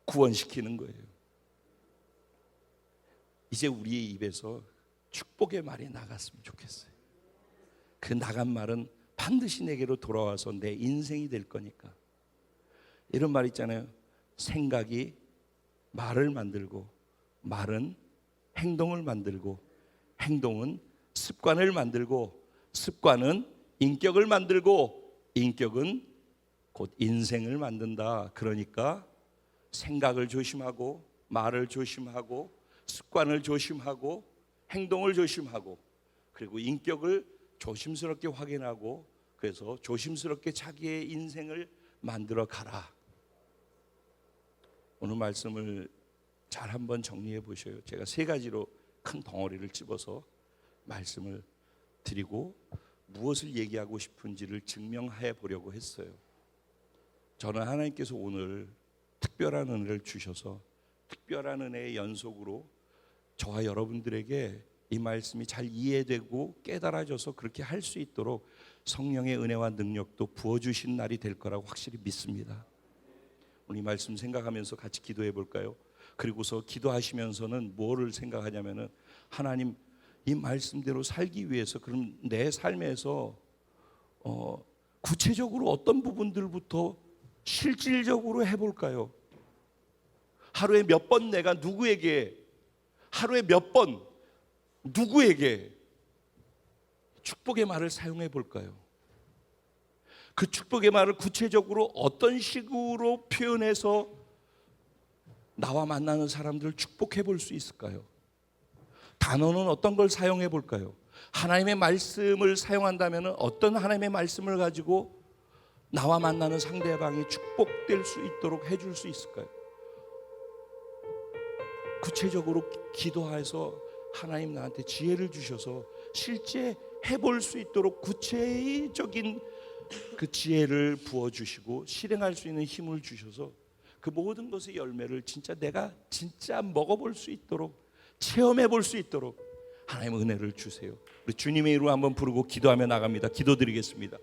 구원시키는 거예요. 이제 우리의 입에서 축복의 말이 나갔으면 좋겠어요. 그 나간 말은 반드시 내게로 돌아와서 내 인생이 될 거니까. 이런 말 있잖아요. 생각이 말을 만들고 말은 행동을 만들고 행동은 습관을 만들고 습관은 인격을 만들고 인격은 곧 인생을 만든다. 그러니까 생각을 조심하고 말을 조심하고 습관을 조심하고 행동을 조심하고 그리고 인격을 조심스럽게 확인하고 그래서 조심스럽게 자기의 인생을 만들어 가라. 오늘 말씀을 잘 한번 정리해 보셔요. 제가 세 가지로 큰 덩어리를 집어서 말씀을 드리고 무엇을 얘기하고 싶은지를 증명해 보려고 했어요. 저는 하나님께서 오늘 특별한 은혜를 주셔서 특별한 은혜의 연속으로 저와 여러분들에게 이 말씀이 잘 이해되고 깨달아져서 그렇게 할 수 있도록 성령의 은혜와 능력도 부어주신 날이 될 거라고 확실히 믿습니다. 오늘 이 말씀 생각하면서 같이 기도해 볼까요? 그리고서 기도하시면서는 뭐를 생각하냐면은 하나님 이 말씀대로 살기 위해서 그럼 내 삶에서 구체적으로 어떤 부분들부터 실질적으로 해볼까요? 하루에 몇 번 내가 누구에게, 하루에 몇 번 누구에게 축복의 말을 사용해 볼까요? 그 축복의 말을 구체적으로 어떤 식으로 표현해서 나와 만나는 사람들을 축복해 볼 수 있을까요? 단어는 어떤 걸 사용해 볼까요? 하나님의 말씀을 사용한다면 어떤 하나님의 말씀을 가지고 나와 만나는 상대방이 축복될 수 있도록 해줄 수 있을까요? 구체적으로 기도해서 하나님 나한테 지혜를 주셔서 실제 해볼 수 있도록 구체적인 그 지혜를 부어주시고 실행할 수 있는 힘을 주셔서 그 모든 것의 열매를 진짜 내가 진짜 먹어볼 수 있도록, 체험해 볼 수 있도록 하나님의 은혜를 주세요. 우리 주님의 이름으로 한번 부르고 기도하며 나갑니다. 기도드리겠습니다.